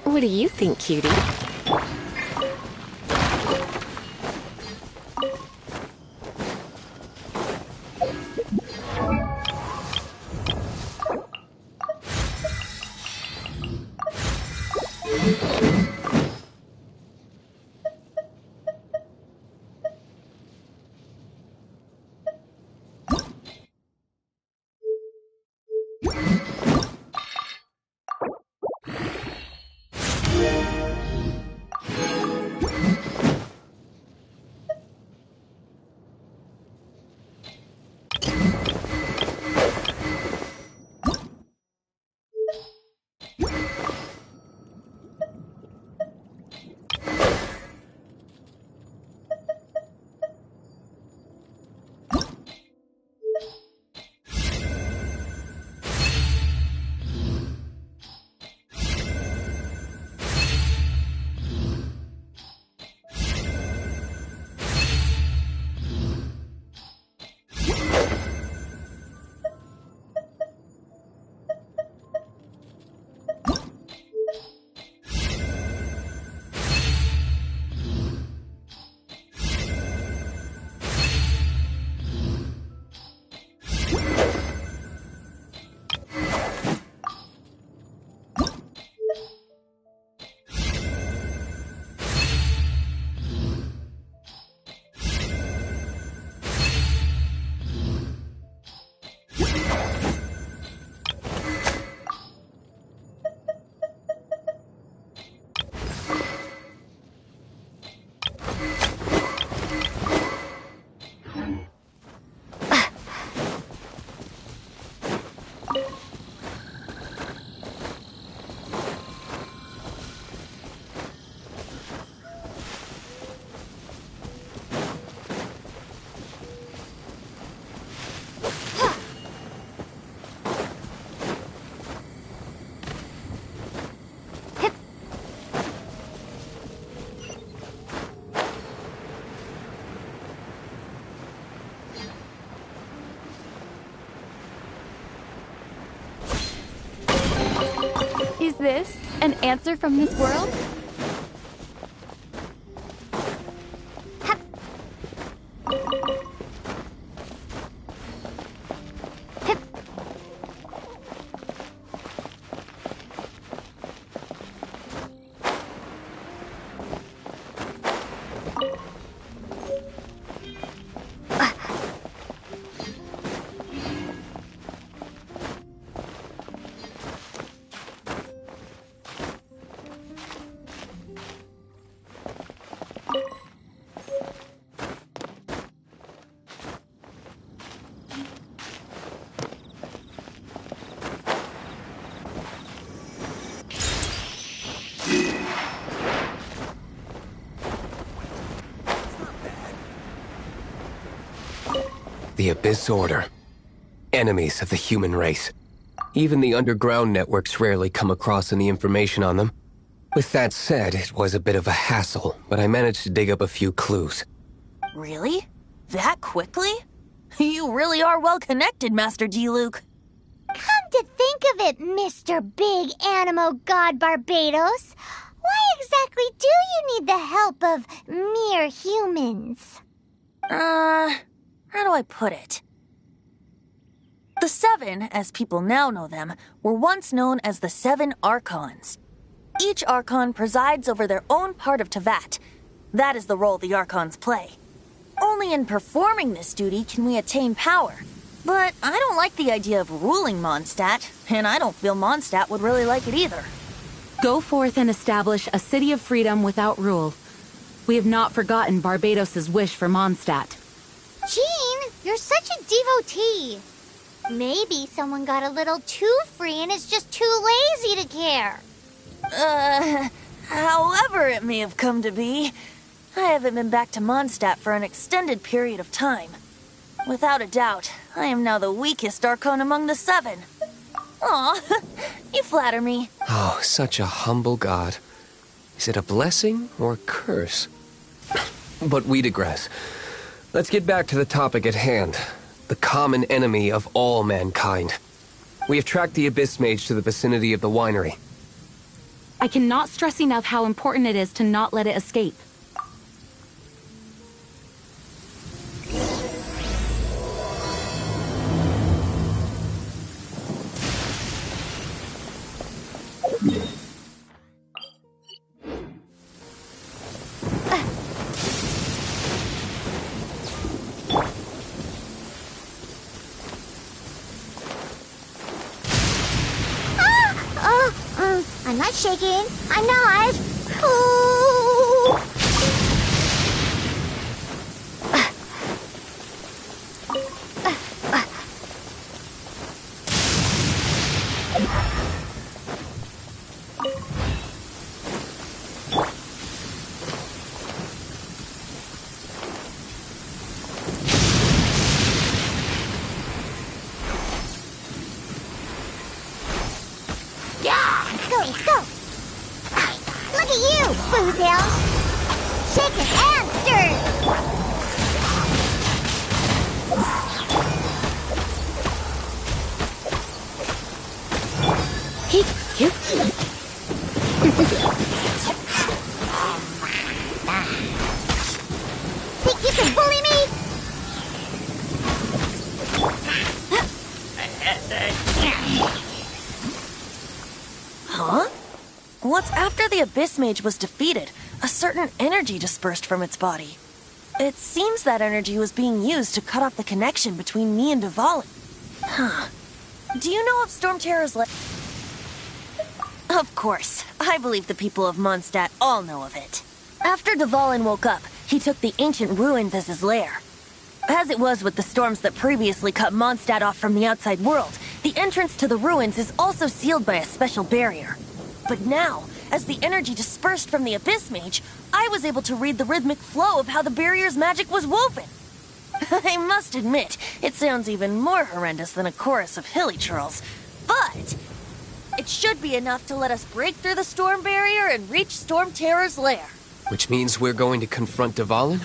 What do you think, cutie? Is this an answer from this world? The Abyss Order. Enemies of the human race. Even the underground networks rarely come across any information on them. With that said, it was a bit of a hassle, but I managed to dig up a few clues. Really? That quickly? You really are well connected, Master D-Luke. Come to think of it, Mr. Big Animo God Barbados, why exactly do you need the help of mere humans? How do I put it? The Seven, as people now know them, were once known as the Seven Archons. Each Archon presides over their own part of Teyvat. That is the role the Archons play. Only in performing this duty can we attain power. But I don't like the idea of ruling Mondstadt, and I don't feel Mondstadt would really like it either. Go forth and establish a city of freedom without rule. We have not forgotten Barbados' wish for Mondstadt. Jean, you're such a devotee. Maybe someone got a little too free and is just too lazy to care. However it may have come to be, I haven't been back to Mondstadt for an extended period of time. Without a doubt, I am now the weakest Archon among the 7. Aw, you flatter me. Oh, such a humble god. Is it a blessing or a curse? But we digress. Let's get back to the topic at hand. The common enemy of all mankind. We have tracked the Abyss Mage to the vicinity of the winery. I cannot stress enough how important it is to not let it escape. I'm not shaking. I'm not. Oh. Let's go. Look at you, Foozle. Shaken and stirred. Think you can bully me? Huh? What's after the Abyss Mage was defeated? A certain energy dispersed from its body. It seems that energy was being used to cut off the connection between me and Dvalin. Huh. Do you know of Storm Terror's Of course. I believe the people of Mondstadt all know of it. After Dvalin woke up, he took the ancient ruins as his lair. As it was with the storms that previously cut Mondstadt off from the outside world, the entrance to the ruins is also sealed by a special barrier. But now, as the energy dispersed from the Abyss Mage, I was able to read the rhythmic flow of how the barrier's magic was woven. I must admit, it sounds even more horrendous than a chorus of hilly churls. But it should be enough to let us break through the storm barrier and reach Storm Terror's lair. Which means we're going to confront Dvalin?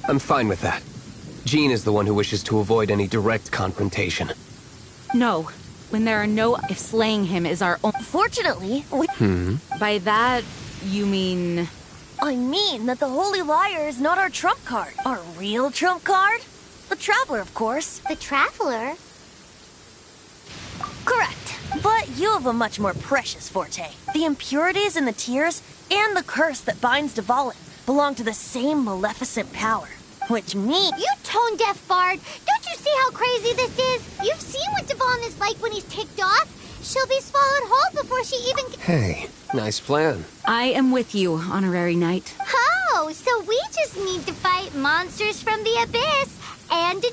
I'm fine with that. Jean is the one who wishes to avoid any direct confrontation. No, when there are no if slaying him is our own. Fortunately, By that, you mean... I mean that the Holy Liar is not our trump card. Our real trump card? The Traveler, of course. The Traveler? Correct. But you have a much more precious forte. The impurities in the tears and the curse that binds Dvalin belong to the same maleficent power. Which means... You tone-deaf bard! Don't you see how crazy this is? You've seen what Dvalin is like when he's ticked off. She'll be swallowed whole before she even... Hey, nice plan. I am with you, Honorary Knight. Oh, so we just need to fight monsters from the Abyss and a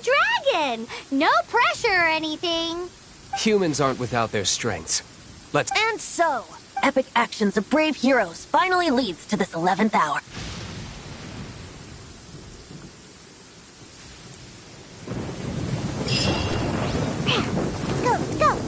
dragon. No pressure or anything. Humans aren't without their strengths. Let's... And so, epic actions of brave heroes finally leads to this 11th hour. Let's go.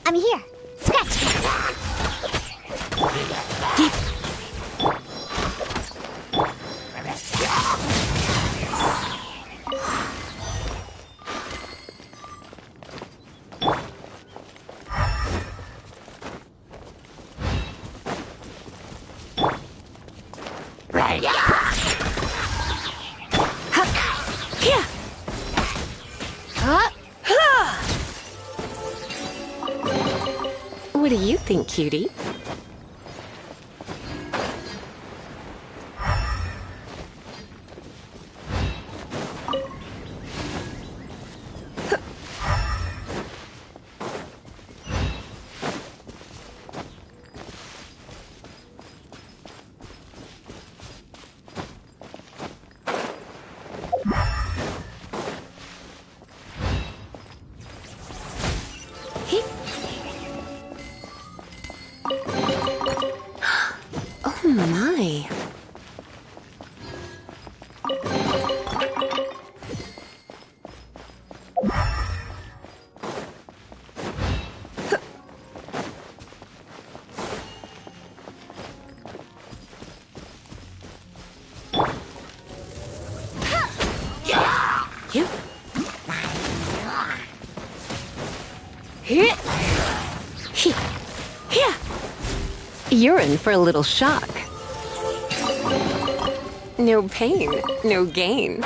I'm here. Scratch. What do you think, cutie? Oh my. You're in for a little shock. No pain, no gain.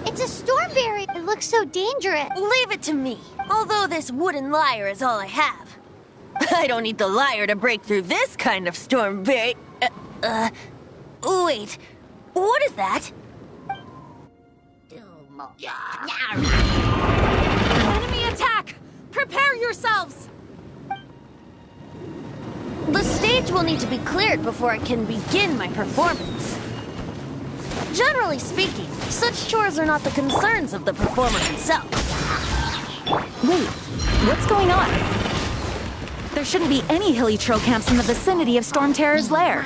It's a storm berry. It looks so dangerous. Leave it to me. Although this wooden lyre is all I have. I don't need the lyre to break through this kind of storm berry. Wait. What is that? Enemy attack! Prepare yourselves! The stage will need to be cleared before I can begin my performance. Generally speaking, such chores are not the concerns of the performer himself. Wait, what's going on? There shouldn't be any hilly troll camps in the vicinity of Storm Terror's lair.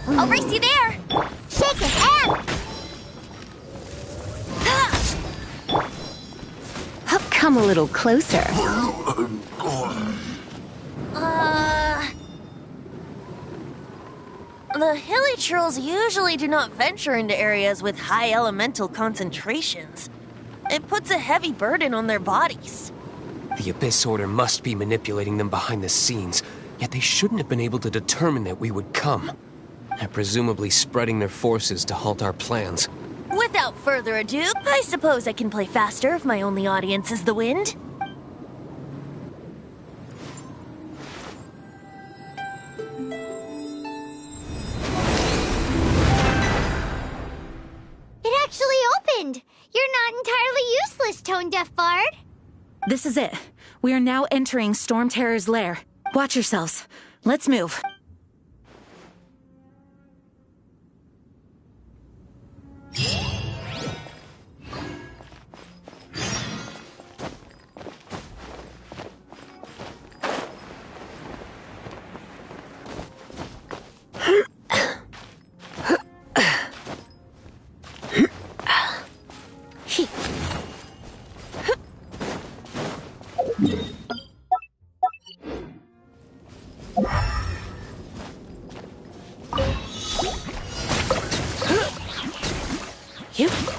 I'll race you there! Shake his hand. I'll come a little closer. The hilly trolls usually do not venture into areas with high elemental concentrations. It puts a heavy burden on their bodies. The Abyss Order must be manipulating them behind the scenes, yet they shouldn't have been able to determine that we would come. They're presumably spreading their forces to halt our plans. Without further ado, I suppose I can play faster if my only audience is the wind. It actually opened. You're not entirely useless, Tone Deaf Bard. This is it. We are now entering Storm Terror's lair. Watch yourselves. Let's move.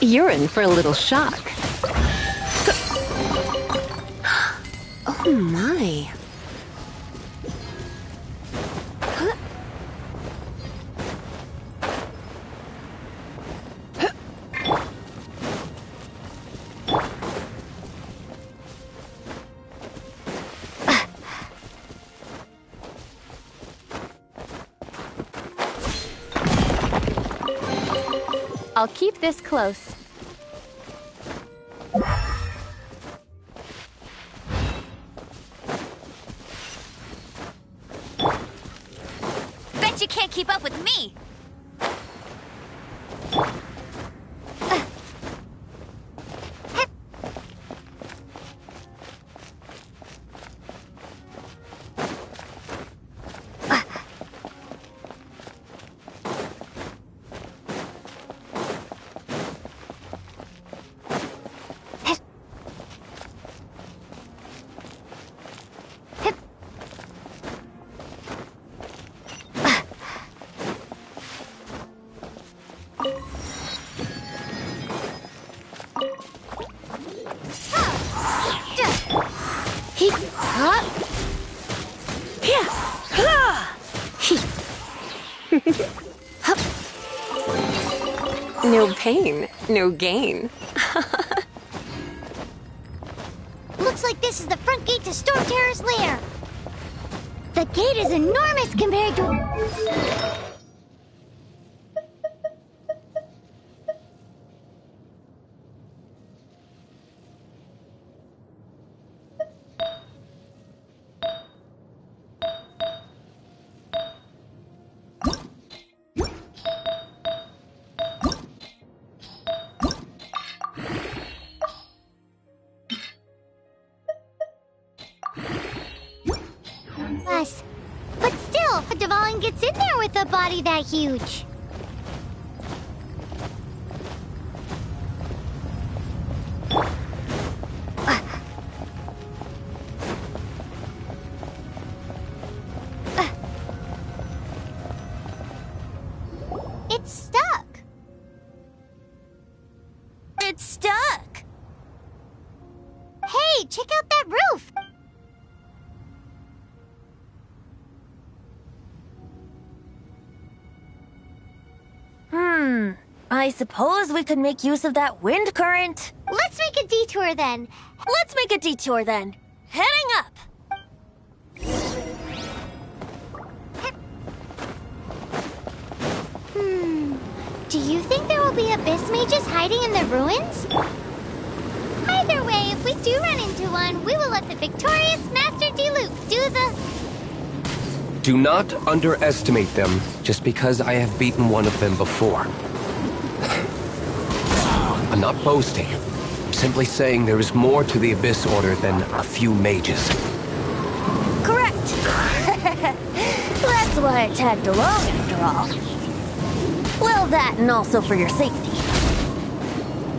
You're in for a little shock. My. I'll keep this close. Bet you can't keep up with me! No pain, no gain. Looks like this is the front gate to Storm Terror's lair. The gate is enormous compared to... us. But still, Devon gets in there with a body that huge. It's stuck. It's stuck! Hey, check out that roof. I suppose we could make use of that wind current. Let's make a detour then. Let's make a detour then. Heading up! Do you think there will be abyss mages hiding in the ruins? Either way, if we do run into one, we will let the victorious Master Diluc do the... Do not underestimate them just because I have beaten one of them before. I'm not boasting. I'm simply saying there is more to the Abyss Order than a few mages. Correct! That's why I tagged along after all. Well, that and also for your safety.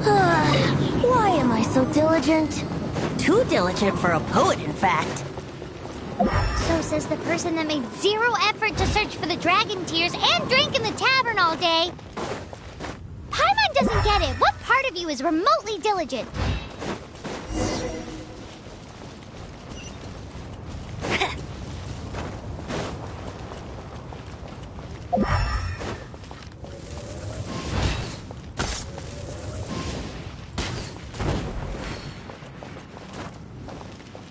Why am I so diligent? Too diligent for a poet, in fact. So says the person that made zero effort to search for the dragon tears and drank in the tavern all day. Paimon doesn't get it. What part of you is remotely diligent?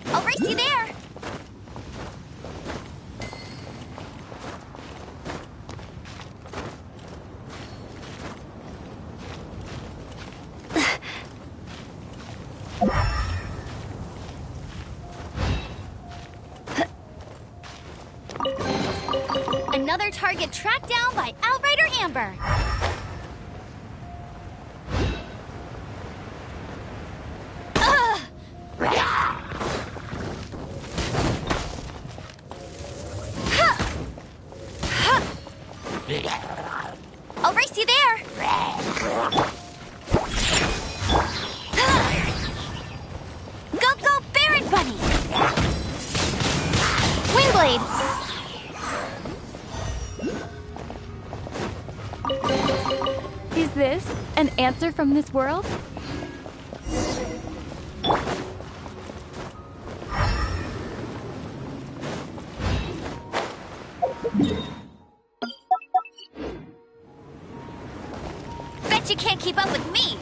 I'll race you there! Another target tracked down by Outrider Amber. I'll race you there. Go, go, Baron Bunny! Windblade! Is this an answer from this world? Bet you can't keep up with me!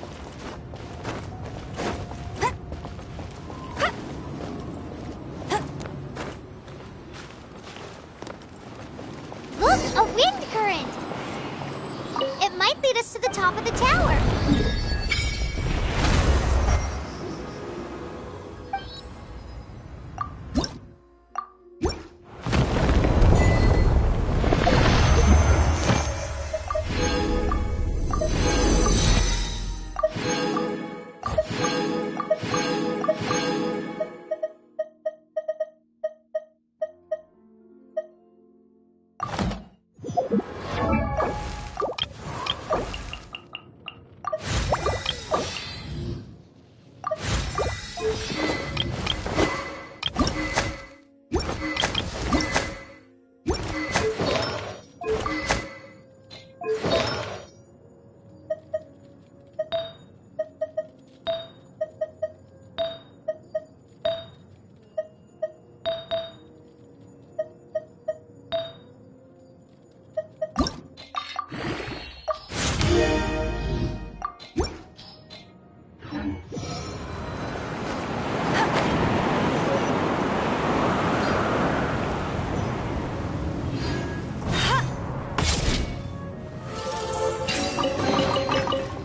Look, a wind current! It might lead us to the top of the tower.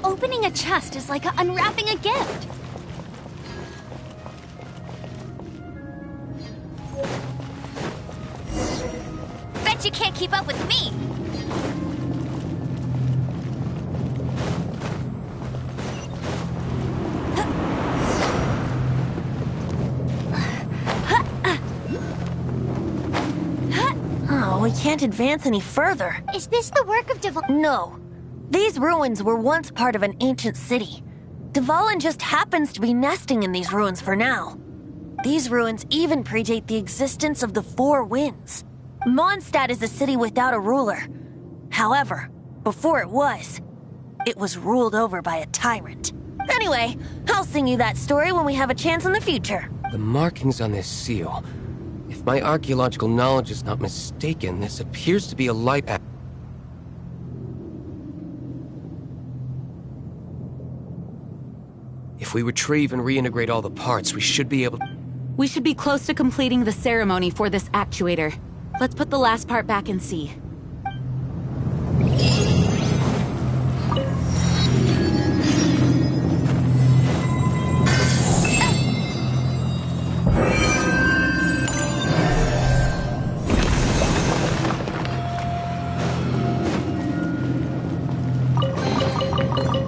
Opening a chest is like unwrapping a gift. Bet you can't keep up with me! Oh, we can't advance any further. Is this the work of Devon? No. These ruins were once part of an ancient city. Dvalin just happens to be nesting in these ruins for now. These ruins even predate the existence of the Four Winds. Mondstadt is a city without a ruler. However, before it was ruled over by a tyrant. Anyway, I'll sing you that story when we have a chance in the future. The markings on this seal. If my archaeological knowledge is not mistaken, this appears to be a light. If we retrieve and reintegrate all the parts, we should be able to... We should be close to completing the ceremony for this actuator. Let's put the last part back and see.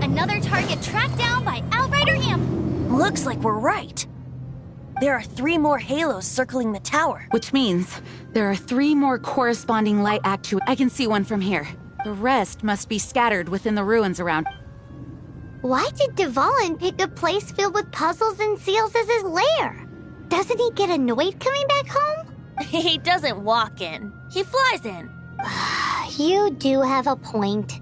Another target tracked down by Outrider Amp. Looks like we're right. There are 3 more halos circling the tower. Which means there are 3 more corresponding light actuators. I can see one from here. The rest must be scattered within the ruins around. Why did Dvalin pick a place filled with puzzles and seals as his lair? Doesn't he get annoyed coming back home? He doesn't walk in. He flies in. You do have a point.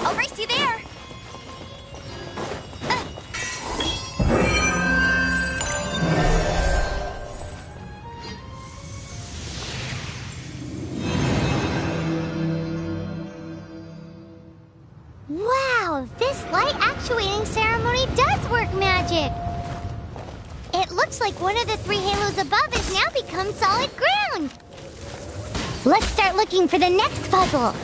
I'll race you there. Wow, this light actuating ceremony does work magic! It Looks like one of the 3 halos above has now become solid ground. Let's start looking for the next puzzle.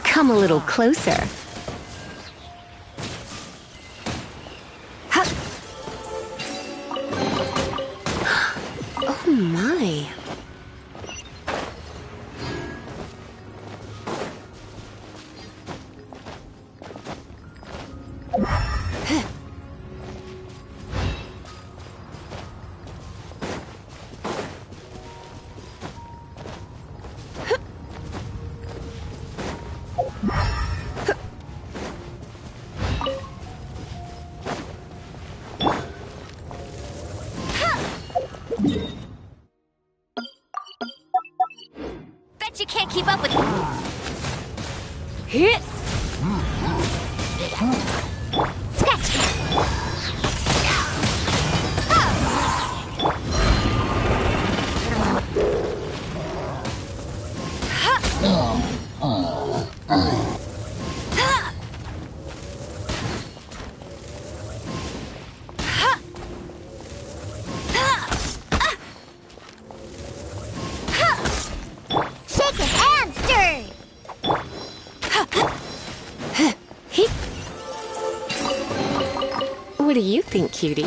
Come a little closer. Oh my. Bet you can't keep up with Hit! Shaken and stirred. What do you think, cutie?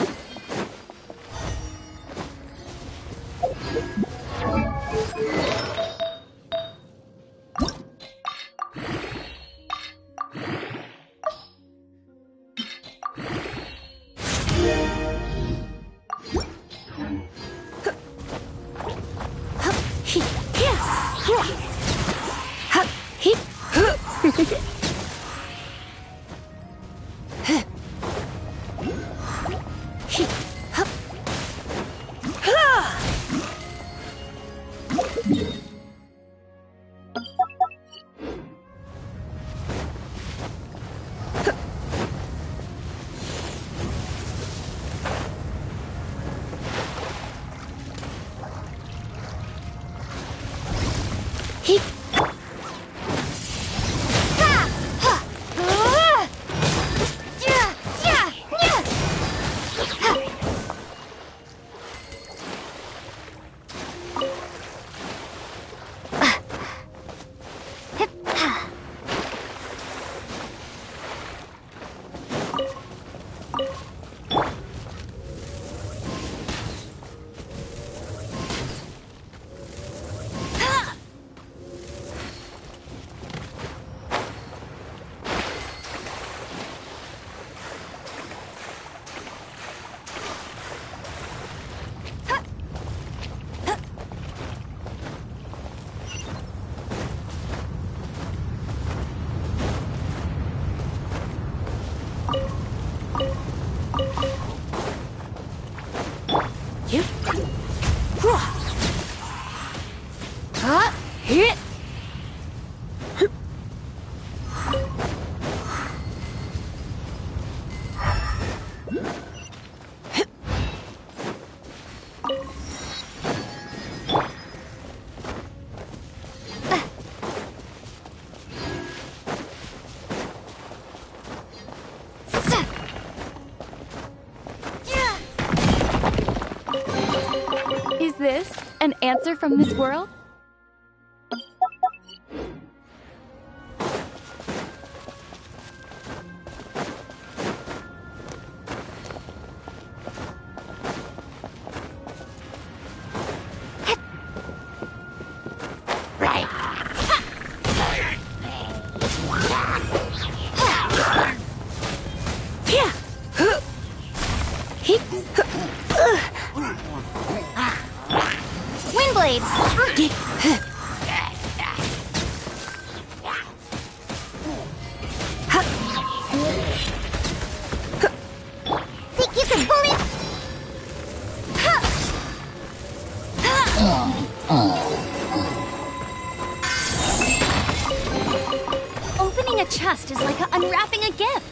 Is this an answer from this world? Think you can bully? Opening a chest is like unwrapping a gift.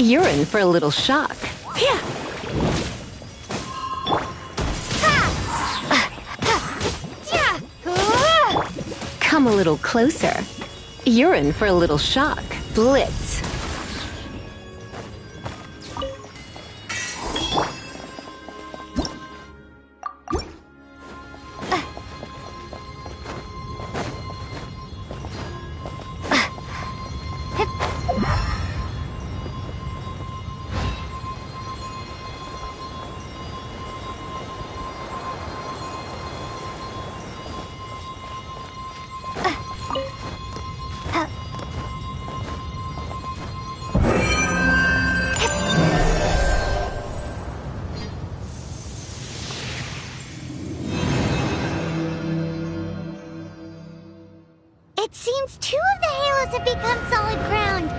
You're in for a little shock. Yeah. Come a little closer. You're in for a little shock. Blitz. It seems 2 of the halos have become solid ground.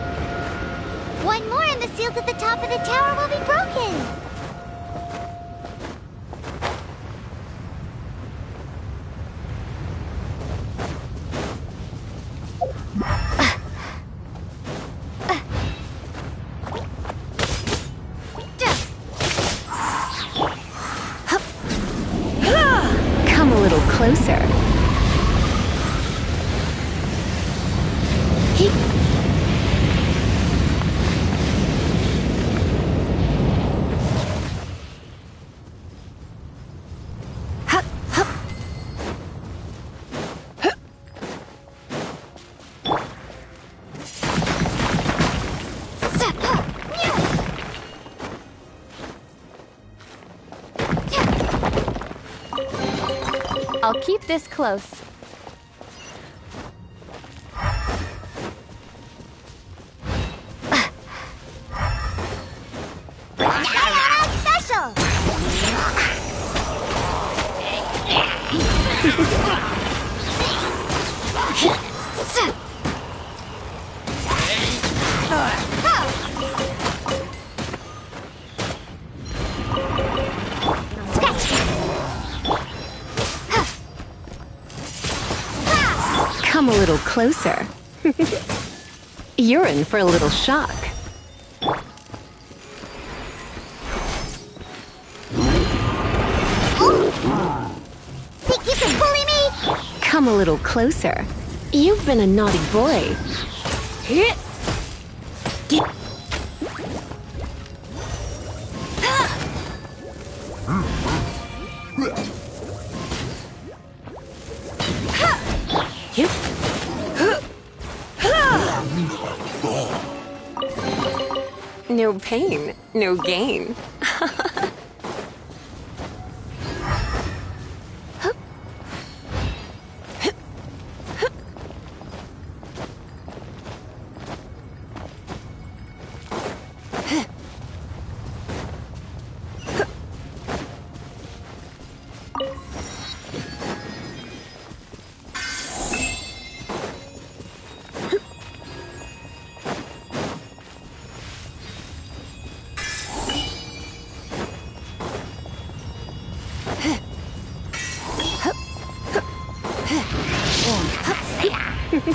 1 more and the seals at the top of the tower will be broken. Come a little closer. I'll keep this close. Special! Come a little closer. You're in for a little shock. Think you can bully me? Come a little closer. You've been a naughty boy. No pain, no gain. Look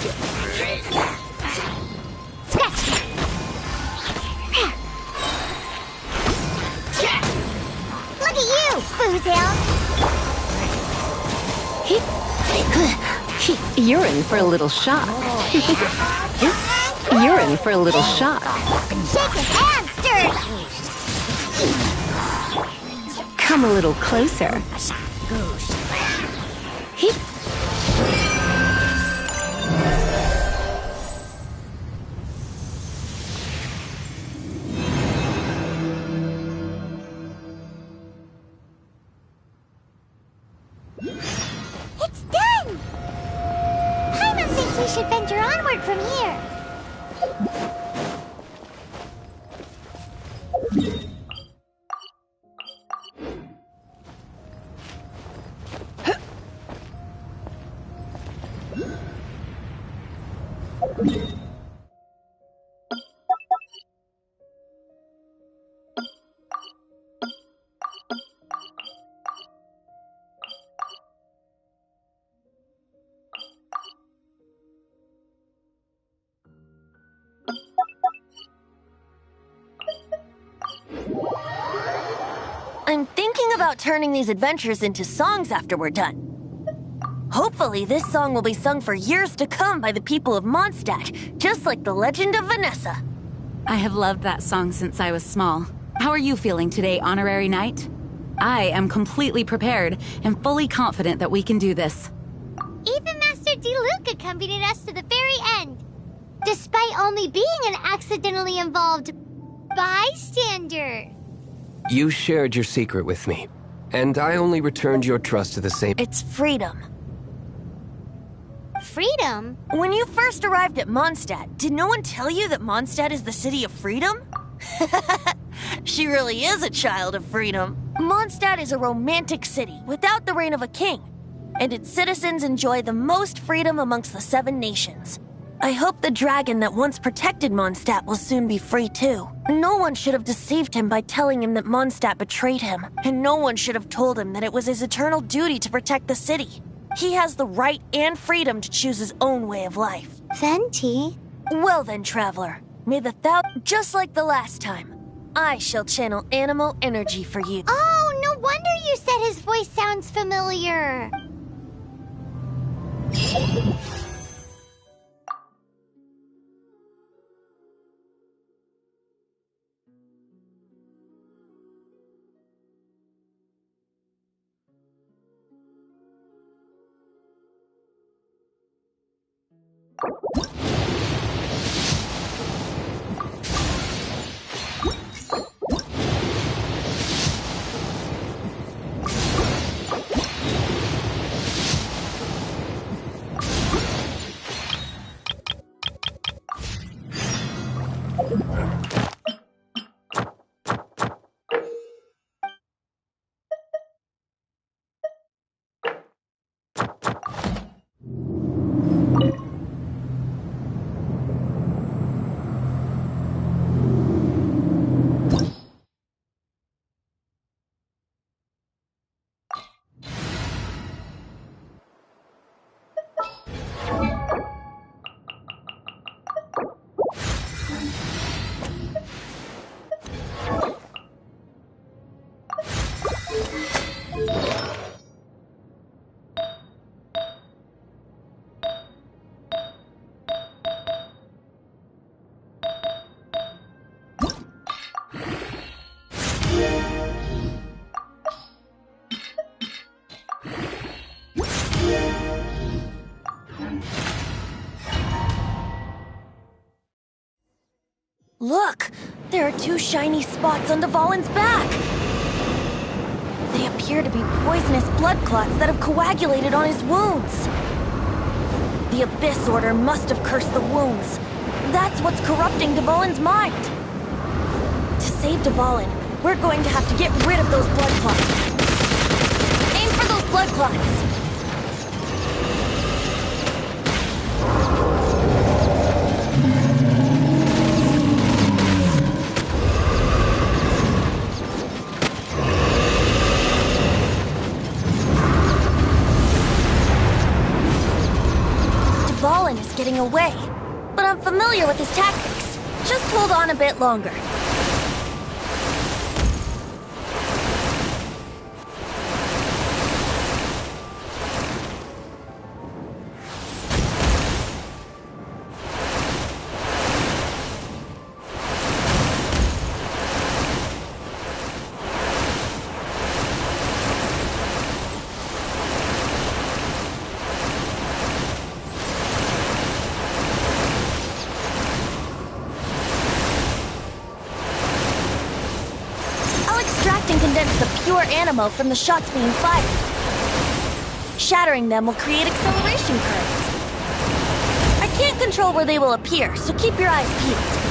at you, Foozale! You're in for a little shock. You're in for a little shock. Shake it and stir it! Come a little closer. It's done! Paimon thinks we should venture onward from here. I'm thinking about turning these adventures into songs after we're done. Hopefully, this song will be sung for years to come by the people of Mondstadt, just like the legend of Vanessa. I have loved that song since I was small. How are you feeling today, Honorary Knight? I am completely prepared and fully confident that we can do this. Even Master Diluc accompanied us to the very end, despite only being an accidentally involved bystander. You shared your secret with me, and I only returned your trust to the same... It's freedom. Freedom? When you first arrived at Mondstadt, did no one tell you that Mondstadt is the city of freedom? She really is a child of freedom. Mondstadt is a romantic city without the reign of a king, and its citizens enjoy the most freedom amongst the 7 nations. I hope the dragon that once protected Mondstadt will soon be free too. No one should have deceived him by telling him that Mondstadt betrayed him, and no one should have told him that it was his eternal duty to protect the city. He has the right and freedom to choose his own way of life. Venti? Well then, traveler, may the just like the last time, I shall channel animal energy for you. Oh, no wonder you said his voice sounds familiar. Look! There are 2 shiny spots on Dvalin's back! They appear to be poisonous blood clots that have coagulated on his wounds. The Abyss Order must have cursed the wounds. That's what's corrupting Dvalin's mind. To save Dvalin, we're going to have to get rid of those blood clots. Aim for those blood clots! Dvalin is getting away, but I'm familiar with his tactics. Just hold on a bit longer. Condense the pure animo from the shots being fired. Shattering them will create acceleration currents. I can't control where they will appear, so keep your eyes peeled.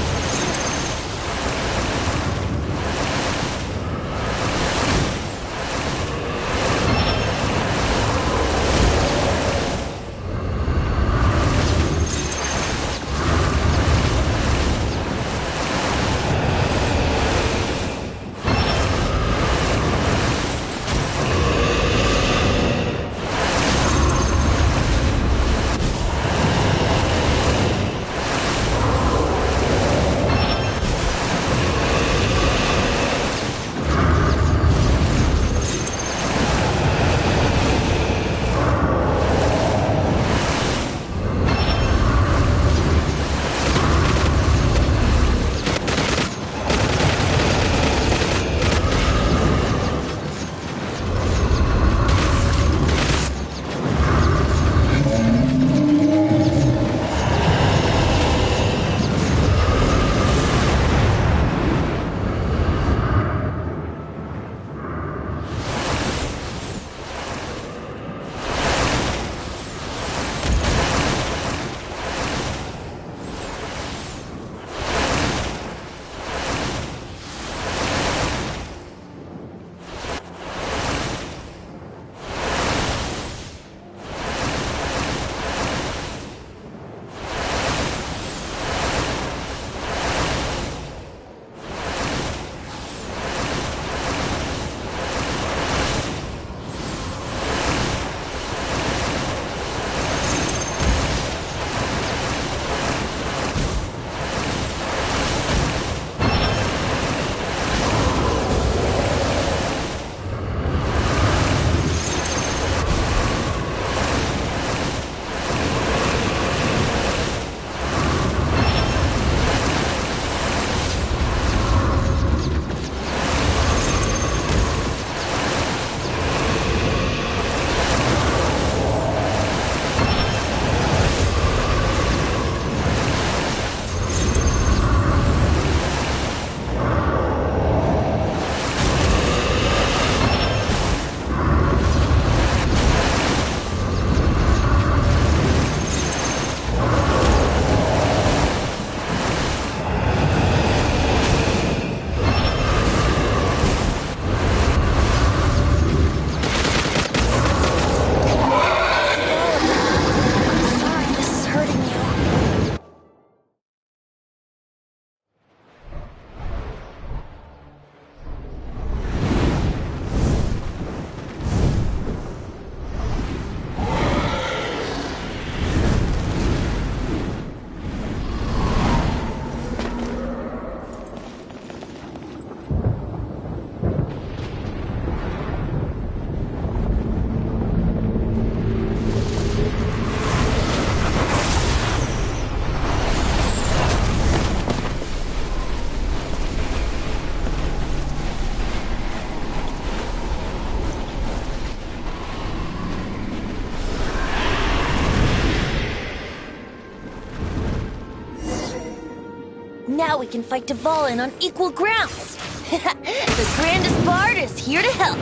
Now we can fight Dvalin on equal grounds. The grandest bard is here to help.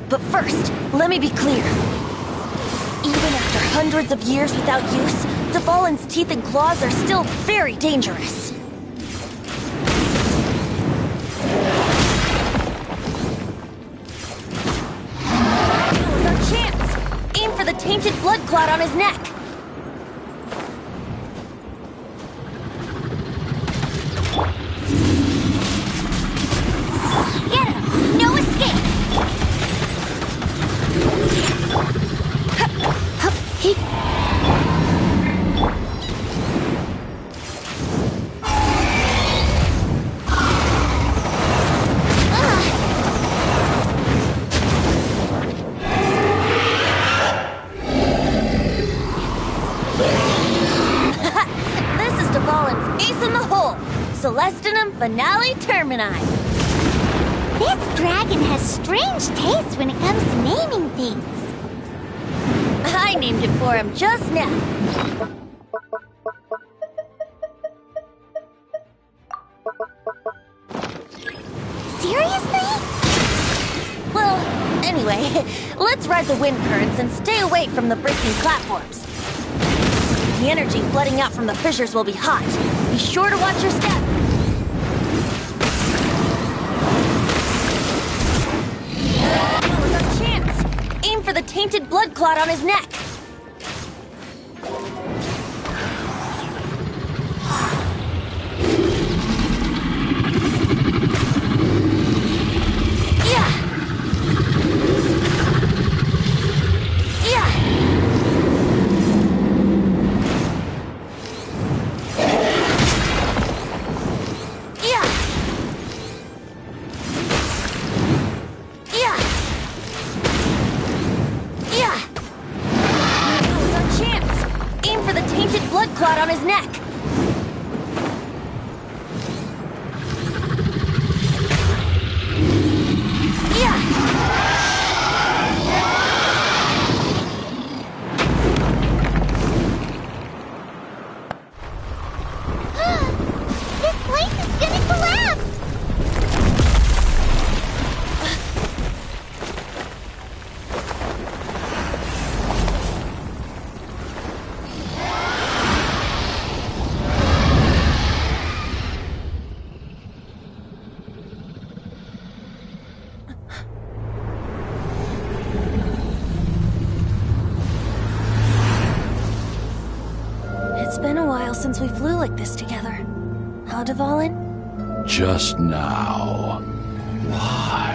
But first, let me be clear. Even after hundreds of years without use, Dvalin's teeth and claws are still very dangerous. That was our chance! Aim for the tainted blood clot on his neck. Get him! No escape! This is Dvalin's ace in the hole. Celestinum Finale Termini. This dragon has strange tastes when it comes to naming things. I named it for him just now. Seriously? Well, anyway, let's ride the wind currents and stay away from the breaking platforms. The energy flooding out from the fissures will be hot. Be sure to watch your step. That was our chance. Aim for the tainted blood clot on his neck. Yeah. Yeah. Yeah. Yeah. Yeah. That was our chance. Aim for the tainted blood clot on his neck. Yeah. This place is gonna collapse! It's been a while since we flew like this together. Huh, Dvalin? Just now. Why?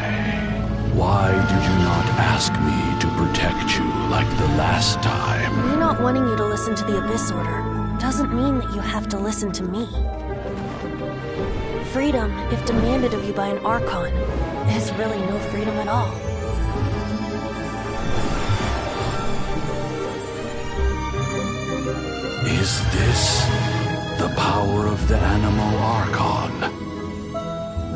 Why did you not ask me to protect you like the last time? Me not wanting you to listen to the Abyss Order doesn't mean that you have to listen to me. Freedom, if demanded of you by an Archon, is really no freedom at all. Is this the power of the Animo Archon?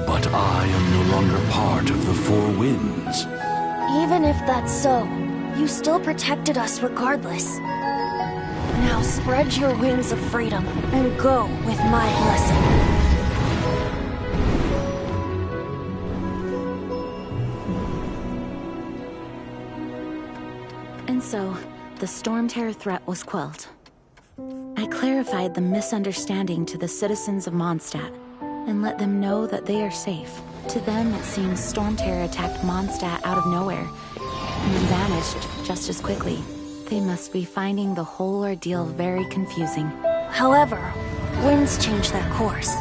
But I am no longer part of the Four Winds. Even if that's so, you still protected us regardless. Now spread your wings of freedom and go with my blessing. And so, the Storm Terror threat was quelled. I clarified the misunderstanding to the citizens of Mondstadt and let them know that they are safe. To them, it seems Storm Terror attacked Mondstadt out of nowhere and then vanished just as quickly. They must be finding the whole ordeal very confusing. However, winds change their course.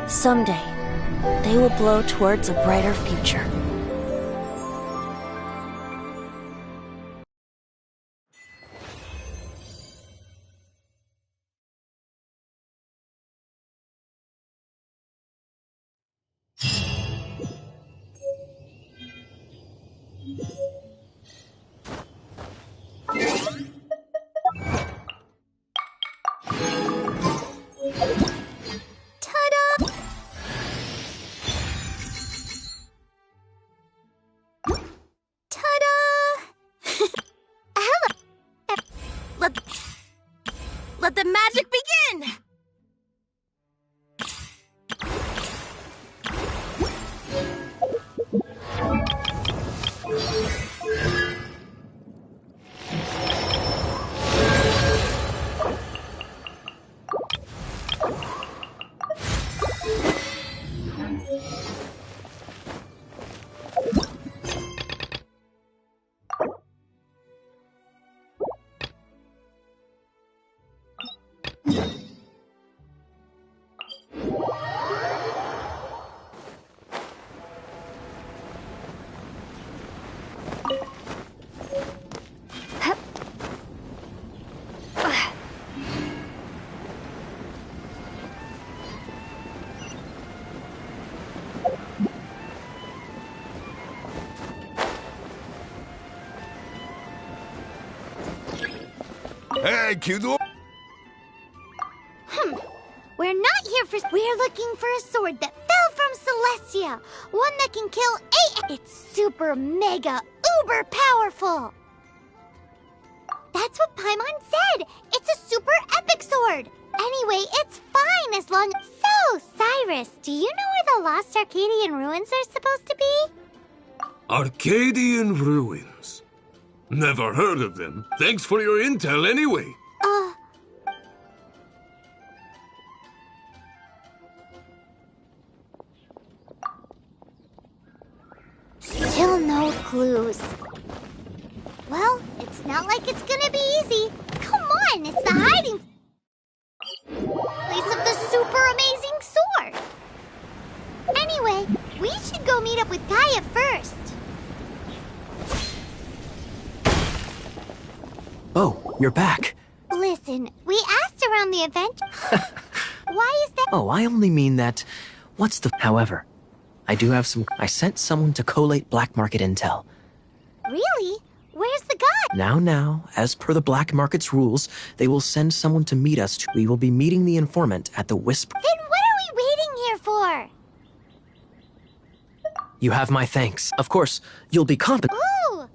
Someday, they will blow towards a brighter future. Ta-da! Ta-da! Let the magic begin! We're not here for... We're looking for a sword that fell from Celestia. One that can kill 8... It's super mega uber powerful. That's what Paimon said. It's a super epic sword. Anyway, it's fine as long... So, Cyrus, do you know where the Lost Arcadian ruins are supposed to be? Arcadian ruins? Never heard of them. Thanks for your intel anyway. Still no clues. Well, it's not like it's gonna be easy. Come on, it's the hiding place of the super amazing sword. Anyway, we should go meet up with Gaia first. Oh, you're back. Listen, we asked around the event. Why is that? Oh, I only mean that... What's the... However, I do have some... I sent someone to collate black market intel. Really? Where's the guy? Now, as per the black market's rules, they will send someone to meet us. We will be meeting the informant at the Whisper... Then what are we waiting here for? You have my thanks. Of course, you'll be competent. Ooh!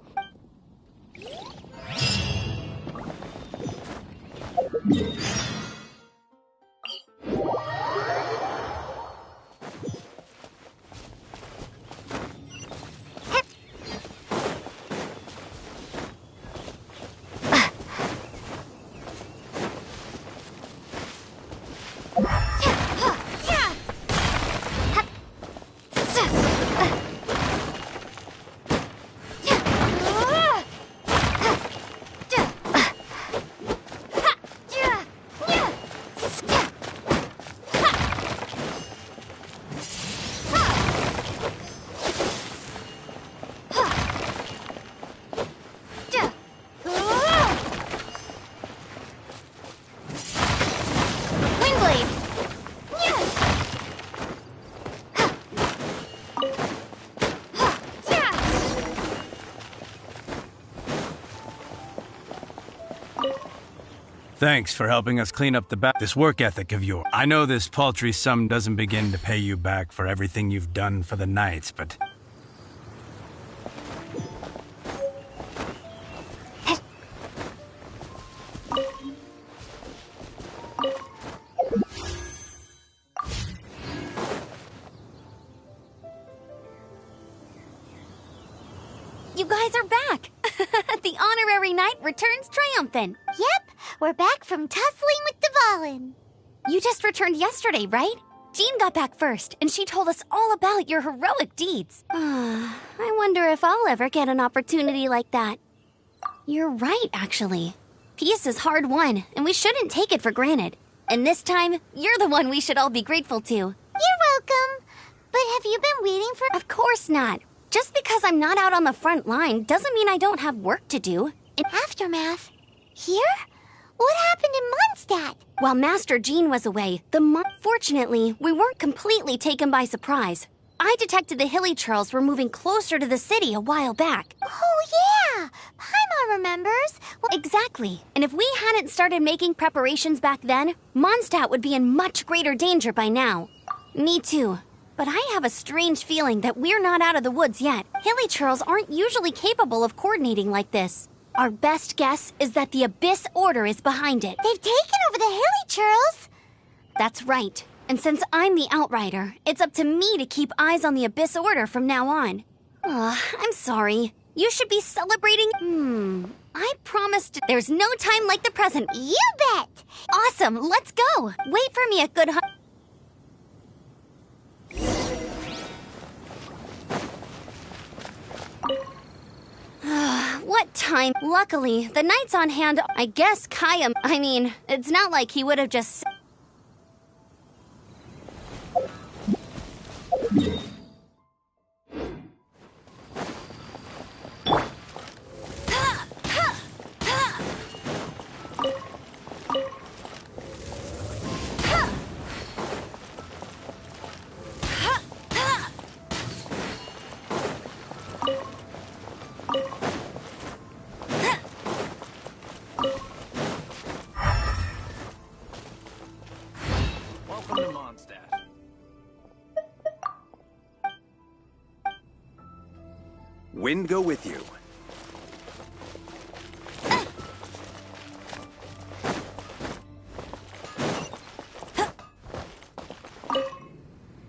Thanks for helping us clean up this work ethic of yours. I know this paltry sum doesn't begin to pay you back for everything you've done for the Knights, but... You guys are back! The honorary knight returns triumphant. Yep, we're back from tussling with Dvalin. You just returned yesterday, right? Jean got back first, and she told us all about your heroic deeds. I wonder if I'll ever get an opportunity like that. You're right, actually. Peace is hard won, and we shouldn't take it for granted. And this time, you're the one we should all be grateful to. You're welcome. But have you been waiting for... Of course not. Just because I'm not out on the front line doesn't mean I don't have work to do. In Aftermath? Here? What happened in Mondstadt? While Master Jean was away, Fortunately, we weren't completely taken by surprise. I detected the Hilly Churls were moving closer to the city a while back. Oh, yeah! Paimon remembers. Well, exactly. And if we hadn't started making preparations back then, Mondstadt would be in much greater danger by now. Me too. But I have a strange feeling that we're not out of the woods yet. Hilly Churls aren't usually capable of coordinating like this. Our best guess is that the Abyss Order is behind it. They've taken over the Hilly Churls! That's right. And since I'm the Outrider, it's up to me to keep eyes on the Abyss Order from now on. I'm sorry. You should be celebrating... I promised there's no time like the present. You bet! Awesome, let's go! Wait for me at Good What time? Luckily, the Knight's on hand. I guess Kaya... I mean, it's not like he would have just... Wind go with you.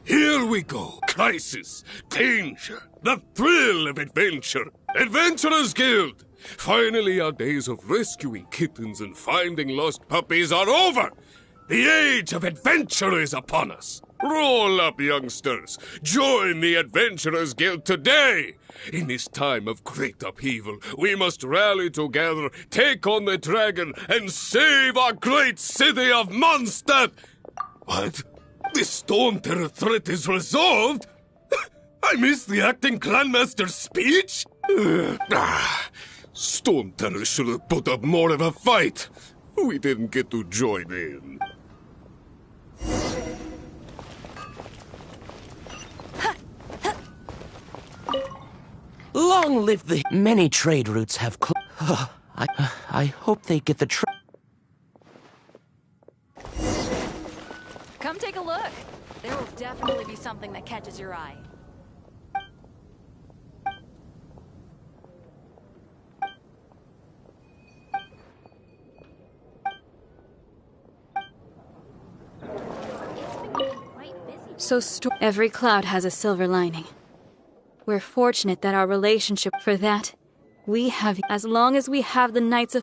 Here we go. Crisis, danger, the thrill of adventure. Adventurers Guild! Finally, our days of rescuing kittens and finding lost puppies are over. The age of adventure is upon us. Roll up, youngsters. Join the Adventurers Guild today. In this time of great upheaval, we must rally together, take on the dragon, and save our great city of Mondstadt. What? The Storm Terror threat is resolved? I missed the acting Clanmaster's speech? Storm Terror should have put up more of a fight. We didn't get to join in. Long live the many trade routes have I hope they get the Come take a look. There will definitely be something that catches your eye. So every cloud has a silver lining. We're fortunate that our relationship for that, we have as long as we have the Knights of...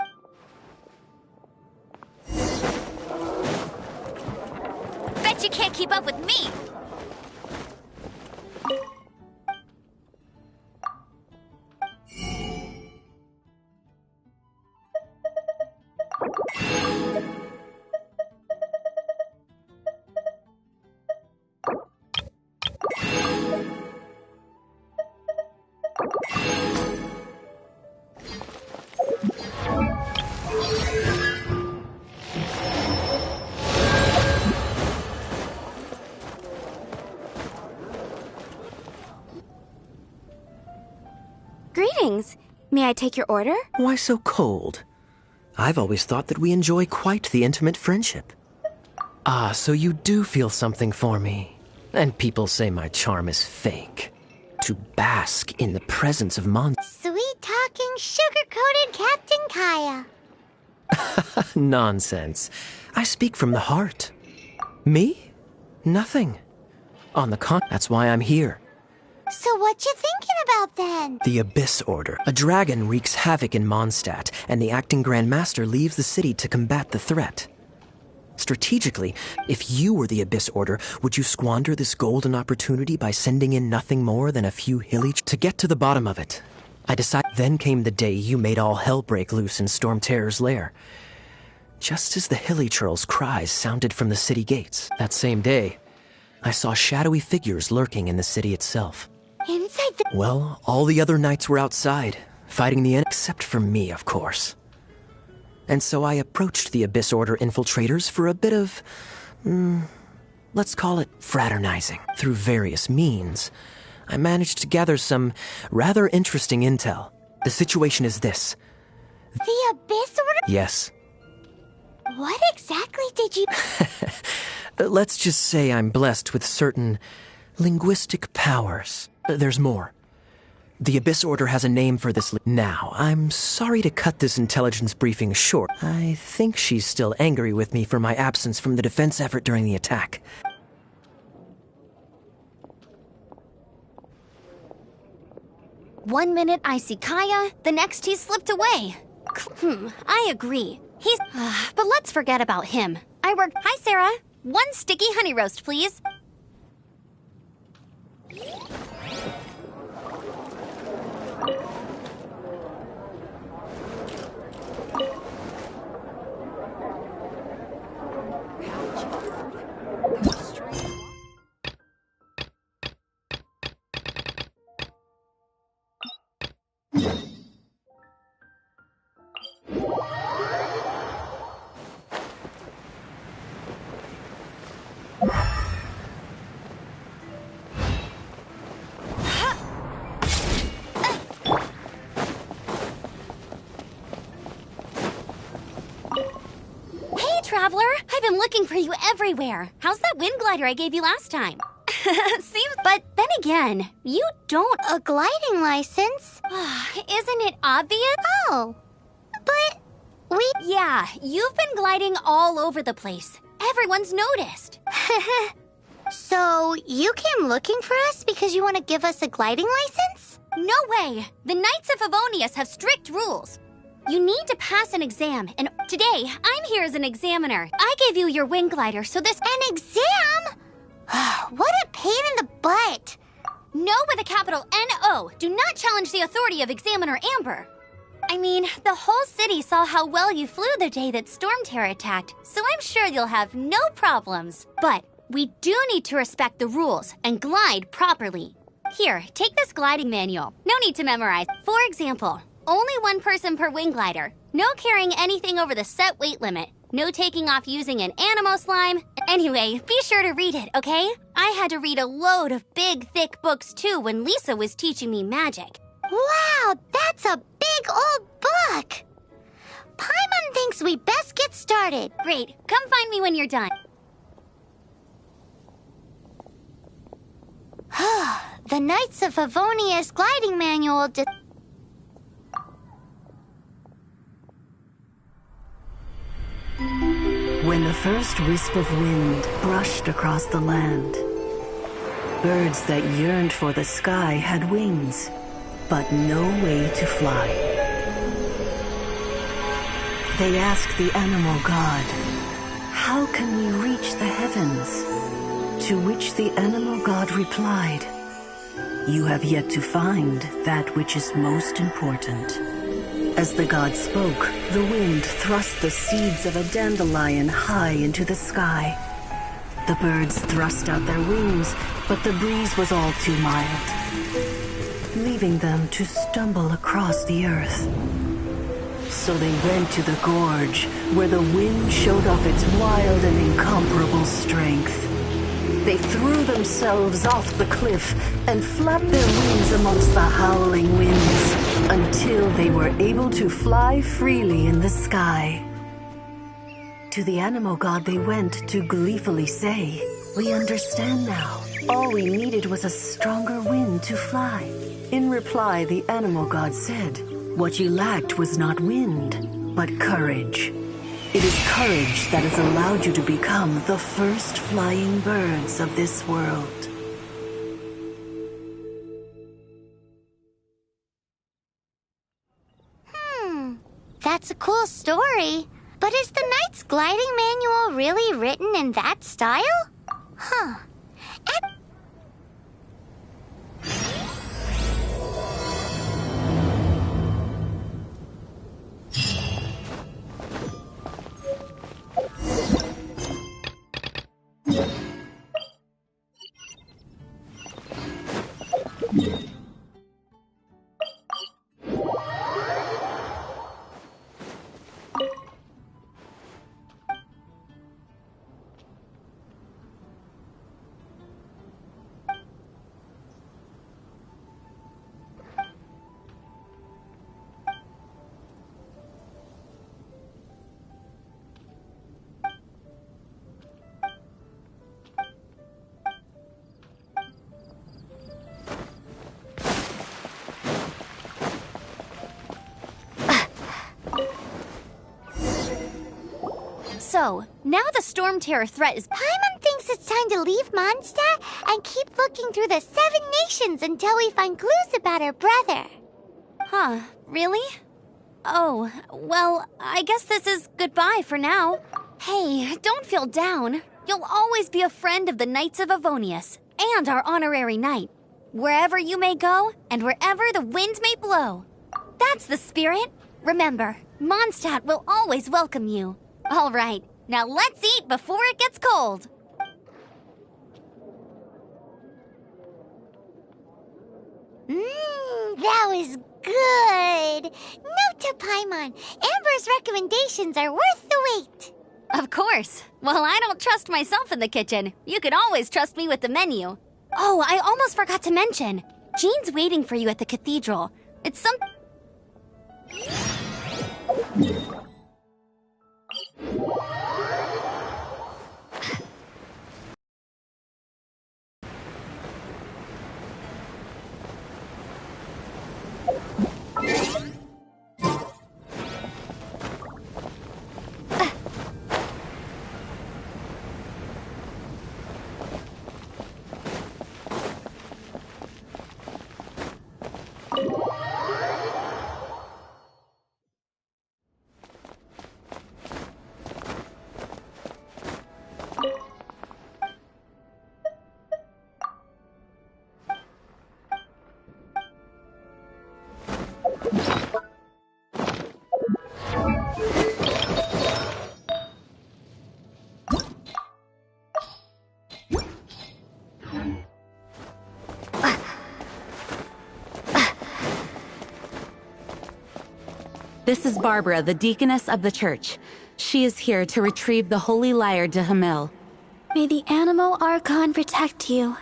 Bet you can't keep up with me! Greetings. May I take your order? Why so cold? I've always thought that we enjoy quite the intimate friendship. Ah, so you do feel something for me. And people say my charm is fake. To bask in the presence of Sweet-talking, sugar-coated Captain Kaya. Nonsense. I speak from the heart. Me? Nothing. On the that's why I'm here. So what you thinking about then? The Abyss Order. A dragon wreaks havoc in Mondstadt, and the acting Grand Master leaves the city to combat the threat. Strategically, if you were the Abyss Order, would you squander this golden opportunity by sending in nothing more than a few hilly... To get to the bottom of it, I decided... Then came the day you made all hell break loose in Storm Terror's lair. Just as the hilly churl's cries sounded from the city gates, that same day, I saw shadowy figures lurking in the city itself. Inside the... Well, all the other knights were outside, fighting the enemy, except for me, of course. And so I approached the Abyss Order infiltrators for a bit of... let's call it fraternizing. Through various means, I managed to gather some rather interesting intel. The situation is this. The Abyss Order? Yes. What exactly did you... Let's just say I'm blessed with certain linguistic powers. There's more. The Abyss Order has a name for this. Now, I'm sorry to cut this intelligence briefing short. I think she's still angry with me for my absence from the defense effort during the attack. One minute I see Kaya, the next he's slipped away. I agree. He's... but let's forget about him. Hi, Sarah. One sticky honey roast, please. Traveler, I've been looking for you everywhere. How's that wind glider I gave you last time? Seems, but then again, you don't. A gliding license? Isn't it obvious? Oh, but we... Yeah, you've been gliding all over the place. Everyone's noticed. So, you came looking for us because you want to give us a gliding license? No way! The Knights of Favonius have strict rules. You need to pass an exam, and today, I'm here as an examiner. I gave you your wing glider, so this— An exam? What a pain in the butt! No with a capital N-O. Do not challenge the authority of Examiner Amber. I mean, the whole city saw how well you flew the day that Storm Terror attacked, so I'm sure you'll have no problems. But we do need to respect the rules and glide properly. Here, take this gliding manual. No need to memorize. For example, only one person per wing glider. No carrying anything over the set weight limit. No taking off using an animo slime. Anyway, be sure to read it, okay? I had to read a load of big, thick books too when Lisa was teaching me magic. Wow, that's a big old book! Paimon thinks we best get started. Great, come find me when you're done. The Knights of Favonius gliding manual When the first wisp of wind brushed across the land, birds that yearned for the sky had wings, but no way to fly. They asked the animal god, "How can we reach the heavens?" To which the animal god replied, "You have yet to find that which is most important." As the god spoke, the wind thrust the seeds of a dandelion high into the sky. The birds thrust out their wings, but the breeze was all too mild, leaving them to stumble across the earth. So they went to the gorge, where the wind showed off its wild and incomparable strength. They threw themselves off the cliff and flapped their wings amongst the howling winds until they were able to fly freely in the sky. To the animal god they went to gleefully say, "We understand now. All we needed was a stronger wind to fly." In reply, the animal god said, "What you lacked was not wind, but courage. It is courage that has allowed you to become the first flying birds of this world." That's a cool story. But is the Knight's gliding manual really written in that style? Huh. So, now the Storm Terror threat is— Paimon thinks it's time to leave Mondstadt and keep looking through the 7 nations until we find clues about her brother. Huh, really? Oh, well, I guess this is goodbye for now. Hey, don't feel down. You'll always be a friend of the Knights of Favonius, and our honorary knight. Wherever you may go, and wherever the wind may blow. That's the spirit. Remember, Mondstadt will always welcome you. All right, now let's eat before it gets cold. That was good. Note to Paimon, Amber's recommendations are worth the wait. Of course. Well, I don't trust myself in the kitchen. You can always trust me with the menu. Oh, I almost forgot to mention. Jean's waiting for you at the cathedral. It's some... This is Barbara, the deaconess of the church. She is here to retrieve the holy lyre de Hamel. May the Animo Archon protect you.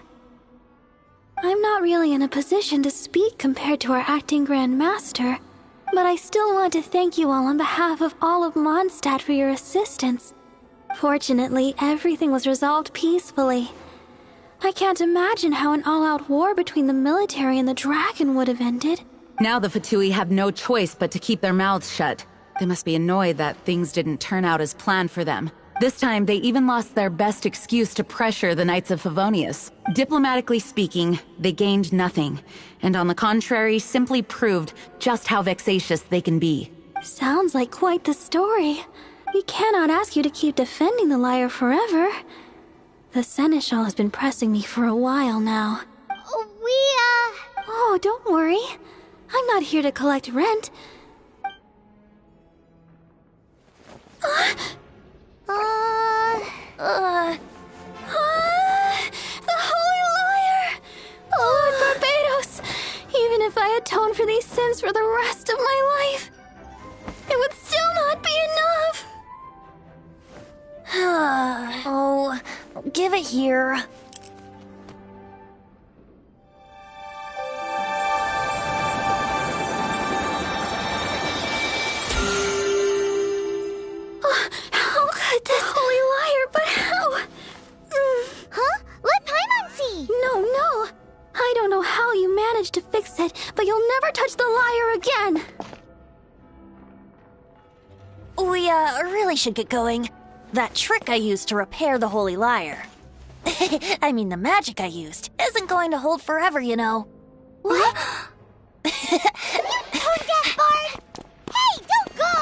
I'm not really in a position to speak compared to our acting Grand Master, but I still want to thank you all on behalf of all of Mondstadt for your assistance. Fortunately, everything was resolved peacefully. I can't imagine how an all-out war between the military and the dragon would have ended. Now the Fatui have no choice but to keep their mouths shut. They must be annoyed that things didn't turn out as planned for them. This time, they even lost their best excuse to pressure the Knights of Favonius. Diplomatically speaking, they gained nothing, and on the contrary, simply proved just how vexatious they can be. Sounds like quite the story. We cannot ask you to keep defending the lyre forever. The Seneschal has been pressing me for a while now. Oh, don't worry. I'm not here to collect rent. The Holy Lyre! Lord Barbados! Even if I atone for these sins for the rest of my life, it would still not be enough! Oh, give it here. How could this Holy Lyre, but how? Huh? Let Paimon see! No. I don't know how you managed to fix it, but you'll never touch the lyre again! We, really should get going. That trick I used to repair the Holy Lyre. I mean, the magic I used isn't going to hold forever, you know. What? You tone-deaf bard! Hey, don't go!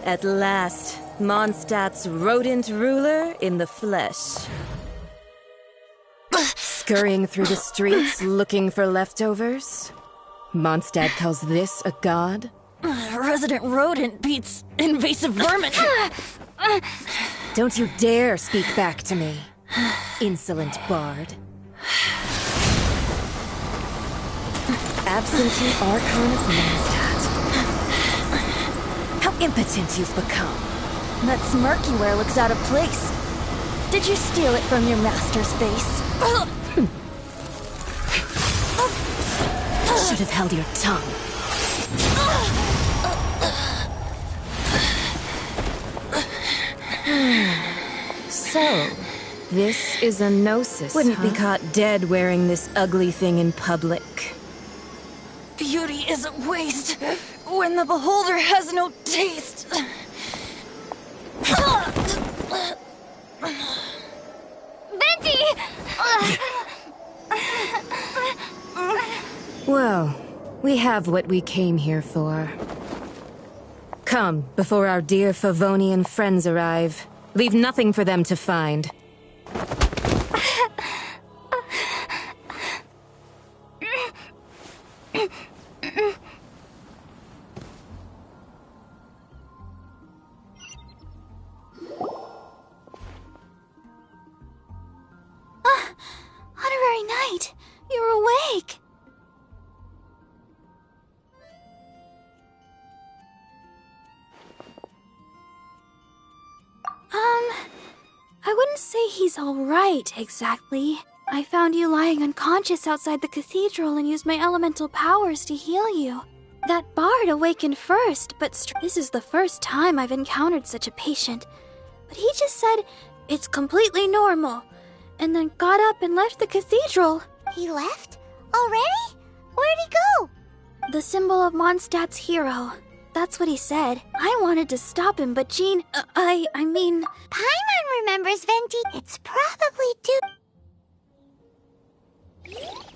At last, Mondstadt's rodent ruler in the flesh. Scurrying through the streets looking for leftovers? Mondstadt calls this a god? Resident rodent beats invasive vermin. Don't you dare speak back to me, insolent bard. Absentee Archon of Mondstadt. How impotent you've become. That smirk you wear looks out of place. Did you steal it from your master's face? Should have held your tongue. So, this is a gnosis, Wouldn't be caught dead wearing this ugly thing in public. Beauty is a waste when the beholder has no taste. Venti! Well, we have what we came here for. Come, before our dear Favonian friends arrive. Leave nothing for them to find. Honorary Knight, you're awake. I wouldn't say he's all right, exactly. I found you lying unconscious outside the cathedral and used my elemental powers to heal you. That bard awakened first, but this is the first time I've encountered such a patient. But he just said, it's completely normal, and then got up and left the cathedral. He left? Already? Where'd he go? The symbol of Mondstadt's hero. That's what he said. I wanted to stop him, but Jean, I mean... Paimon remembers Venti. It's probably due...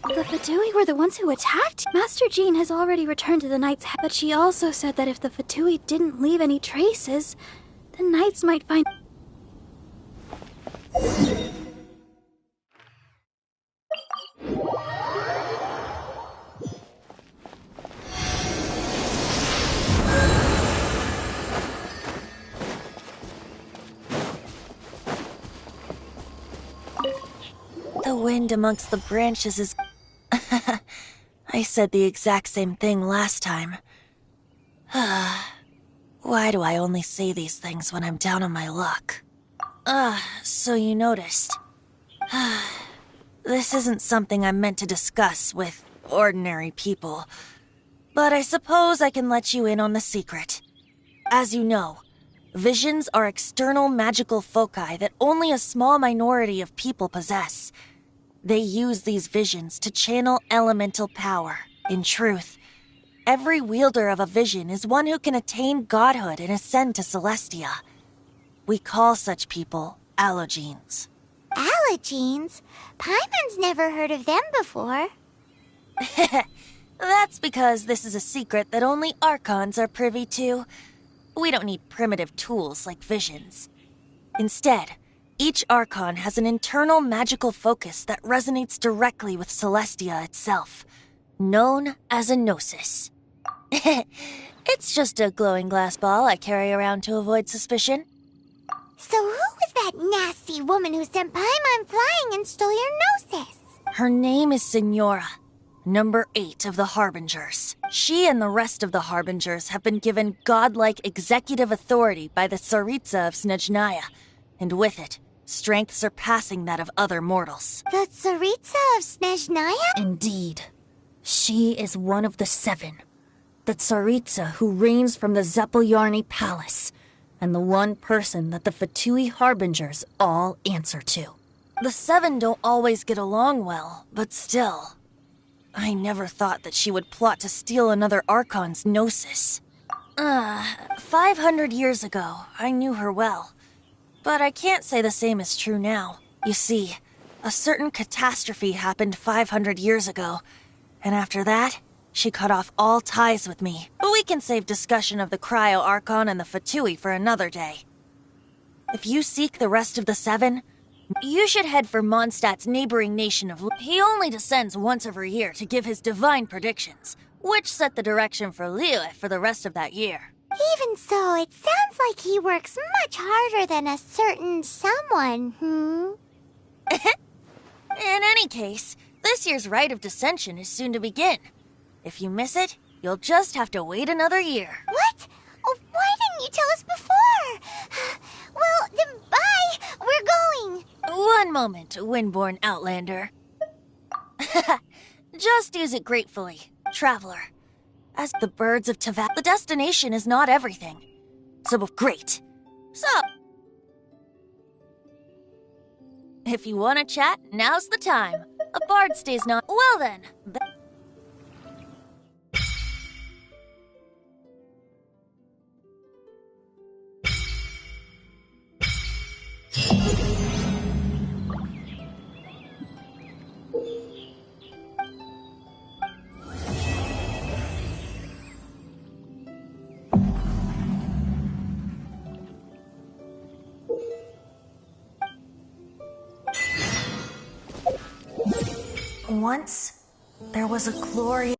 The Fatui were the ones who attacked? Master Jean has already returned to the Knight's head, but she also said that if the Fatui didn't leave any traces, the Knights might find... The wind amongst the branches is... I said the exact same thing last time. Why do I only say these things when I'm down on my luck? So you noticed. This isn't something I'm meant to discuss with ordinary people, but I suppose I can let you in on the secret. As you know, visions are external magical foci that only a small minority of people possess. They use these visions to channel elemental power. In truth, every wielder of a vision is one who can attain godhood and ascend to Celestia. We call such people allogenes. Allogenes? Paimon's never heard of them before. That's because this is a secret that only Archons are privy to. We don't need primitive tools like visions. Instead, each Archon has an internal magical focus that resonates directly with Celestia itself, known as a gnosis. It's just a glowing glass ball I carry around to avoid suspicion. So who was that nasty woman who sent Paimon flying and stole your gnosis? Her name is Signora, number 8 of the Harbingers. She and the rest of the Harbingers have been given godlike executive authority by the Tsaritsa of Snezhnaya, and with it, strength surpassing that of other mortals. The Tsaritsa of Snezhnaya? Indeed. She is one of the 7. The Tsaritsa who reigns from the Zeppeljárny Palace, and the one person that the Fatui Harbingers all answer to. The 7 don't always get along well, but still. I never thought that she would plot to steal another Archon's gnosis. 500 years ago, I knew her well. But I can't say the same is true now. You see, a certain catastrophe happened 500 years ago, and after that, she cut off all ties with me. But we can save discussion of the Cryo Archon and the Fatui for another day. If you seek the rest of the 7, you should head for Mondstadt's neighboring nation of... He only descends once every year to give his divine predictions, which set the direction for Liyue for the rest of that year. Even so, it sounds like he works much harder than a certain someone, In any case, this year's Rite of Descension is soon to begin. If you miss it, you'll just have to wait another year. What? Oh, why didn't you tell us before? Well, then bye! We're going! One moment, Windborn Outlander. Just use it gratefully, traveler. As the birds of Teyvat, the destination is not everything. So, great. So, if you want to chat, now's the time. A bard stays not... Well then... Once, there was a glorious...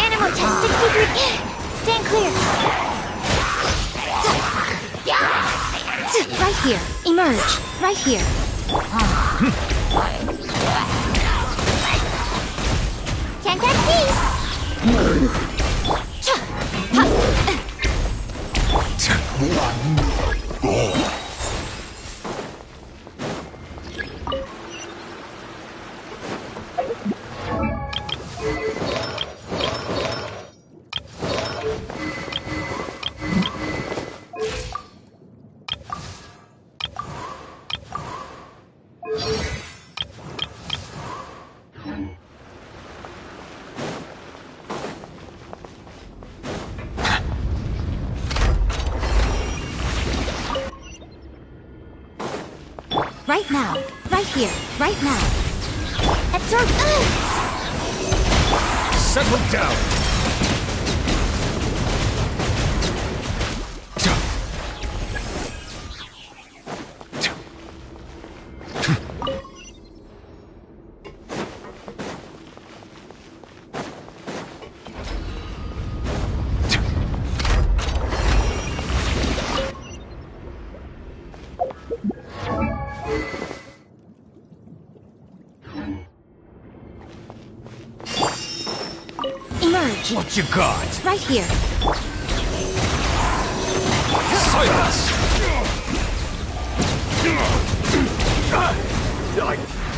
Animal test 63. Stand clear. Right here. Emerge. Right here. Can't touch me. Right now. Right here. Right now. Absorb. Settle down. Emerge. What you got? Right here. Silence!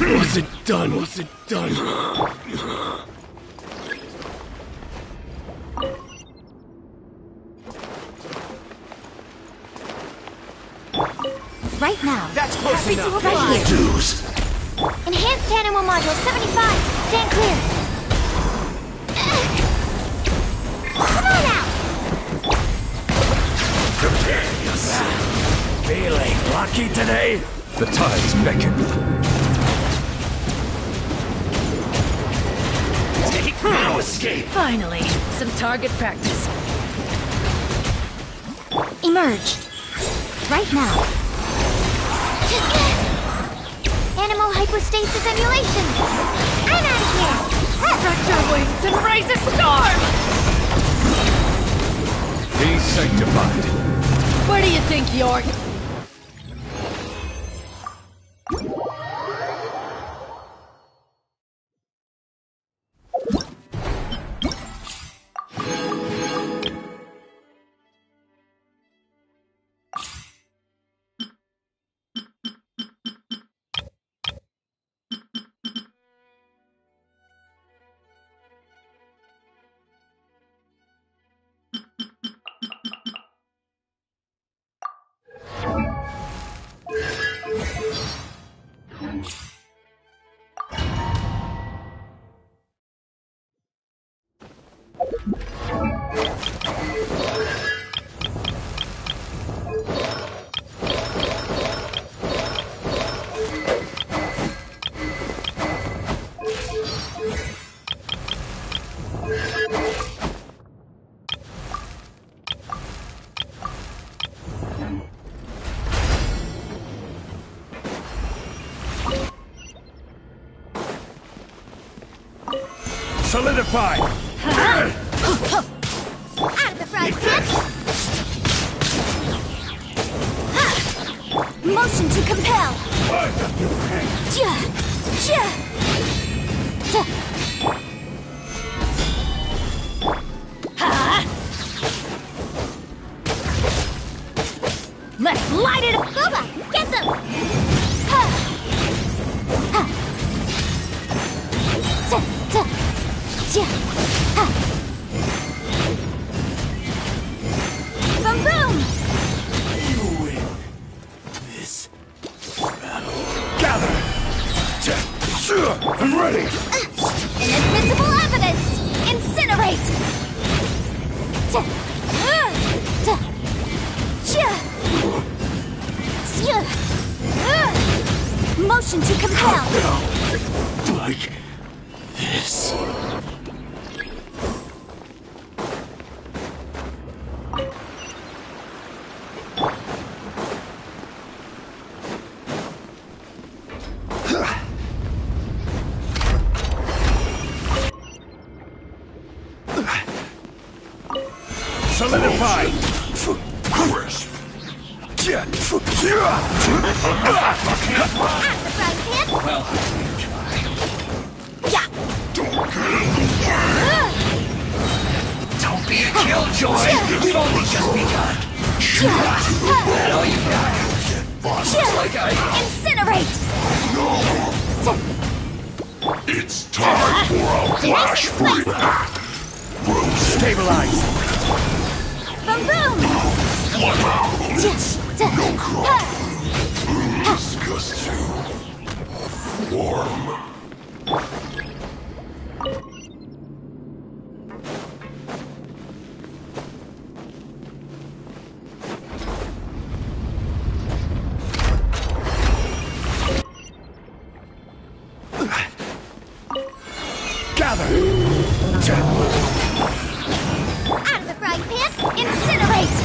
Was it done? Was it done? Right now. That's close enough. Right here. Dues. Enhanced animal module 75. Stand clear. Come on out. Prepare yourself. Feeling lucky today? The tides beckon. Take no escape. Finally, some target practice. Emerge. Right now. Animal hypostasis emulation. I'm out of here. Stretch your wings and raise a storm! Be sanctified. Where do you think you're... Solidify! Out of the fried pan. Motion to compel. Let's light it up! Boba, get them! Boom boom! You win this battle. Gather! I'm ready! Inadmissible evidence! Incinerate! Motion to compel! Like this. Solidify! Well, don't be a killjoy! You've only just begun! And all you got? Like Incinerate! It's time for a flash freak! Stabilize! Boom boom! Disgusting. Warm. Gather! out of the frying pan! Incinerate!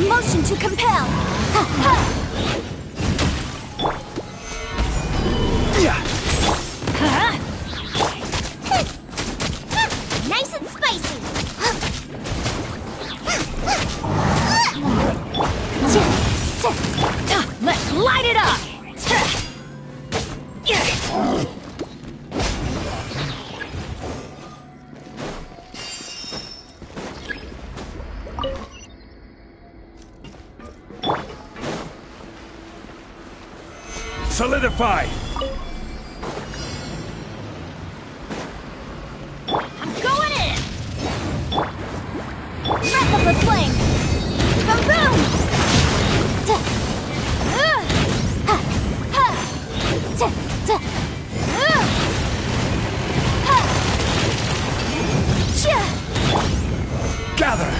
Motion to compel! Nice and spicy! Let's light it up! Solidify! I'm going in! Breath of the flame! Boom boom! Gather!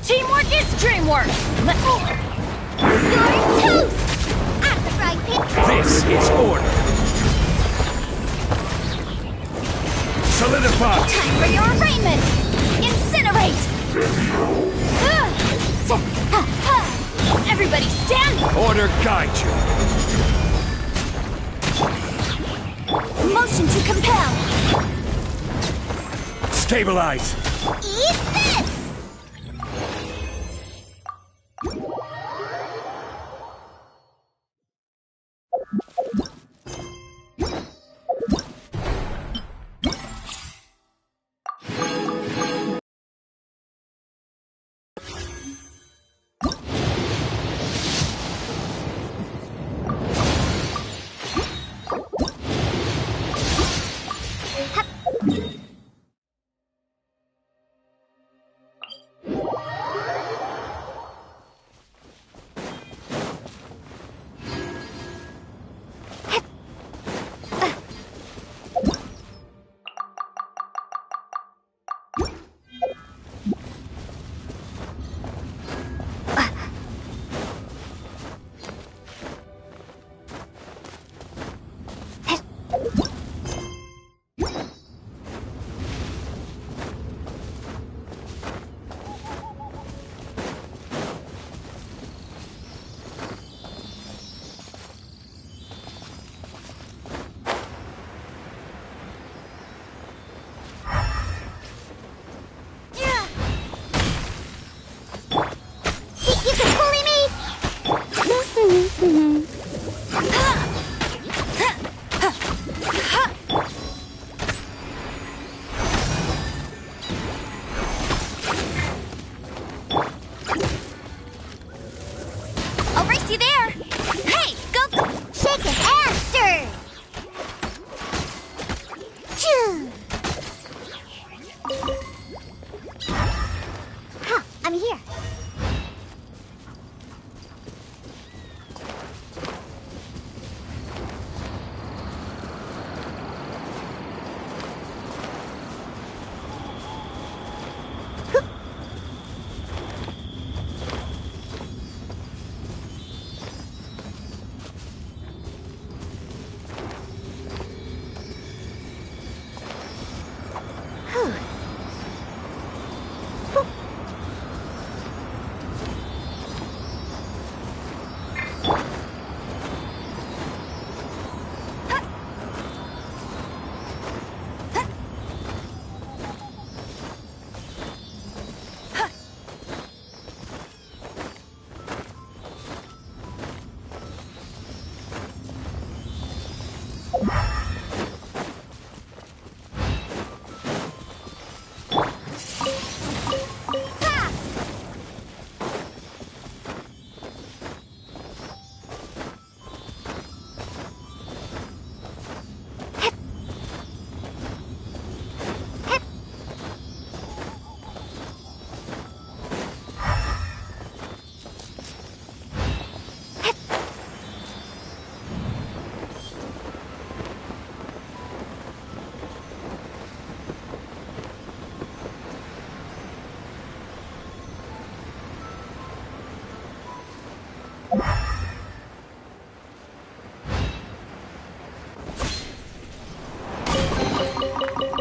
Teamwork is dreamwork! You're toast! Out of the frying pan! This is order! Solidify! Time for your arraignment! Incinerate! Everybody stand! Order guide you! Motion to compel! Stabilize! Eat this!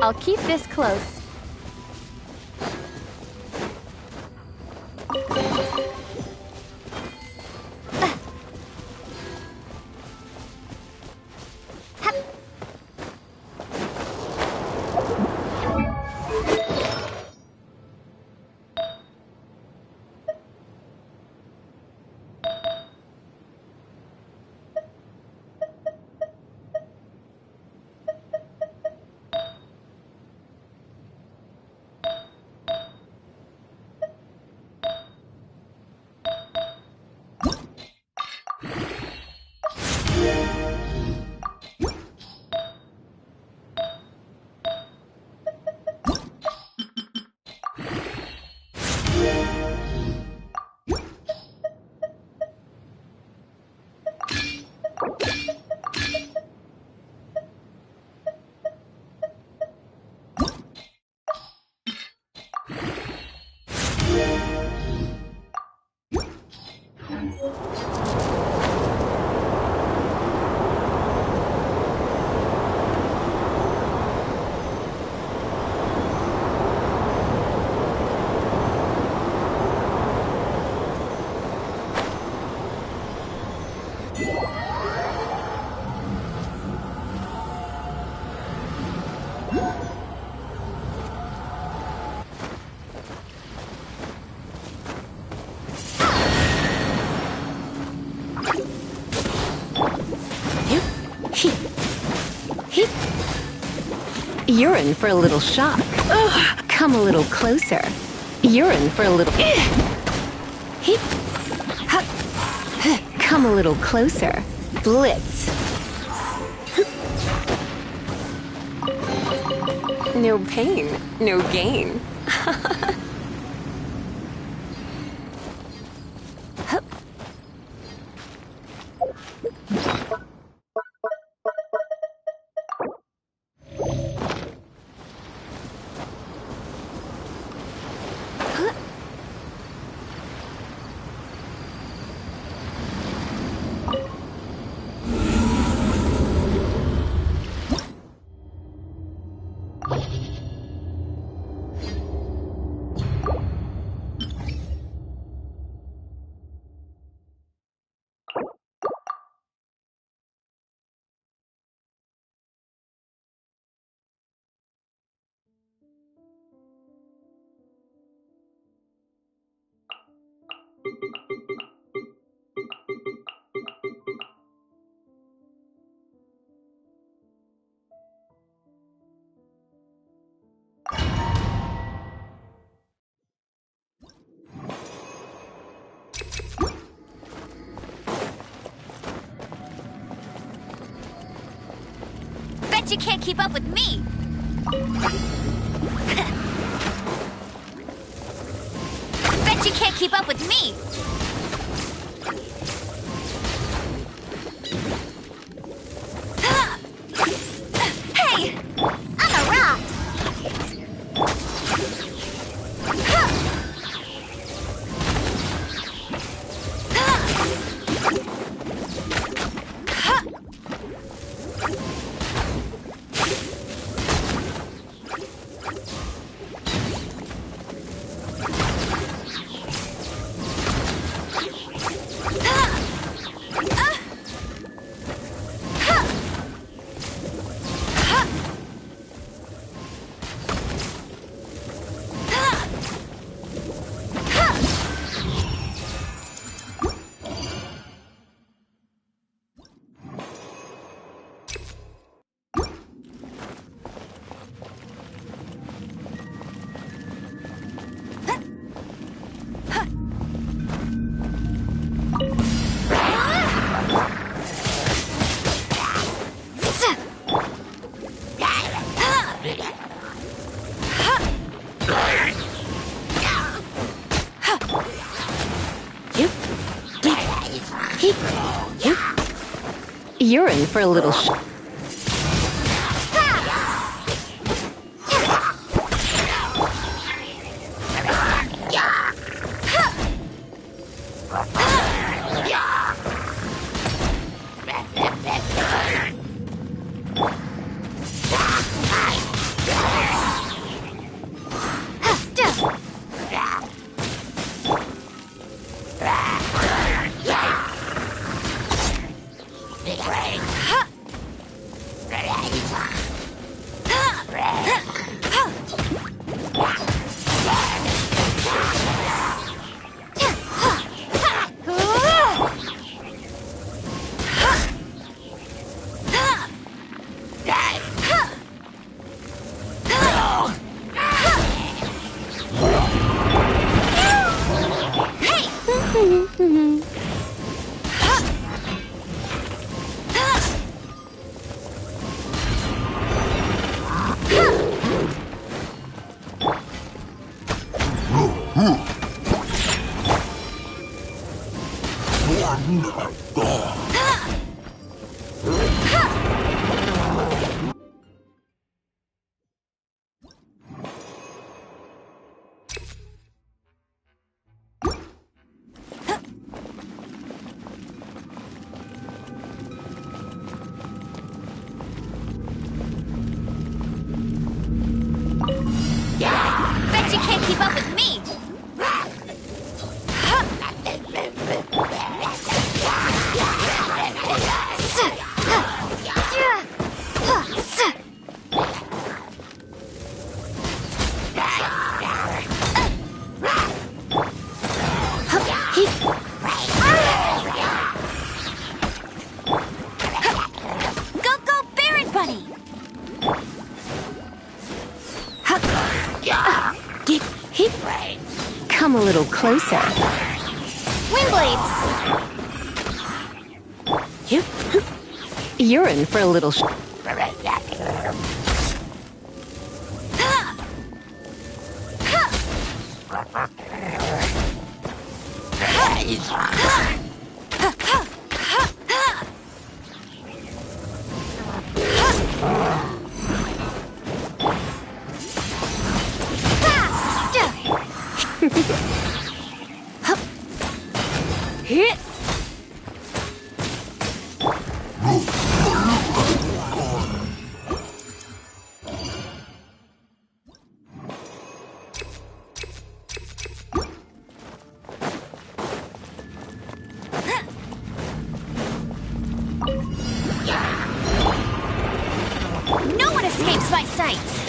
I'll keep this close. You're in for a little shock. Ugh. Come a little closer. You're in for a little... Come a little closer. Blitz. No pain, no gain. Bet you can't keep up with me! Bet you can't keep up with me! Hey! I'm a rock! You're in for a little Bet you can't keep up with me! Come a little closer. Windblades! You're in for a little No one escapes my sights!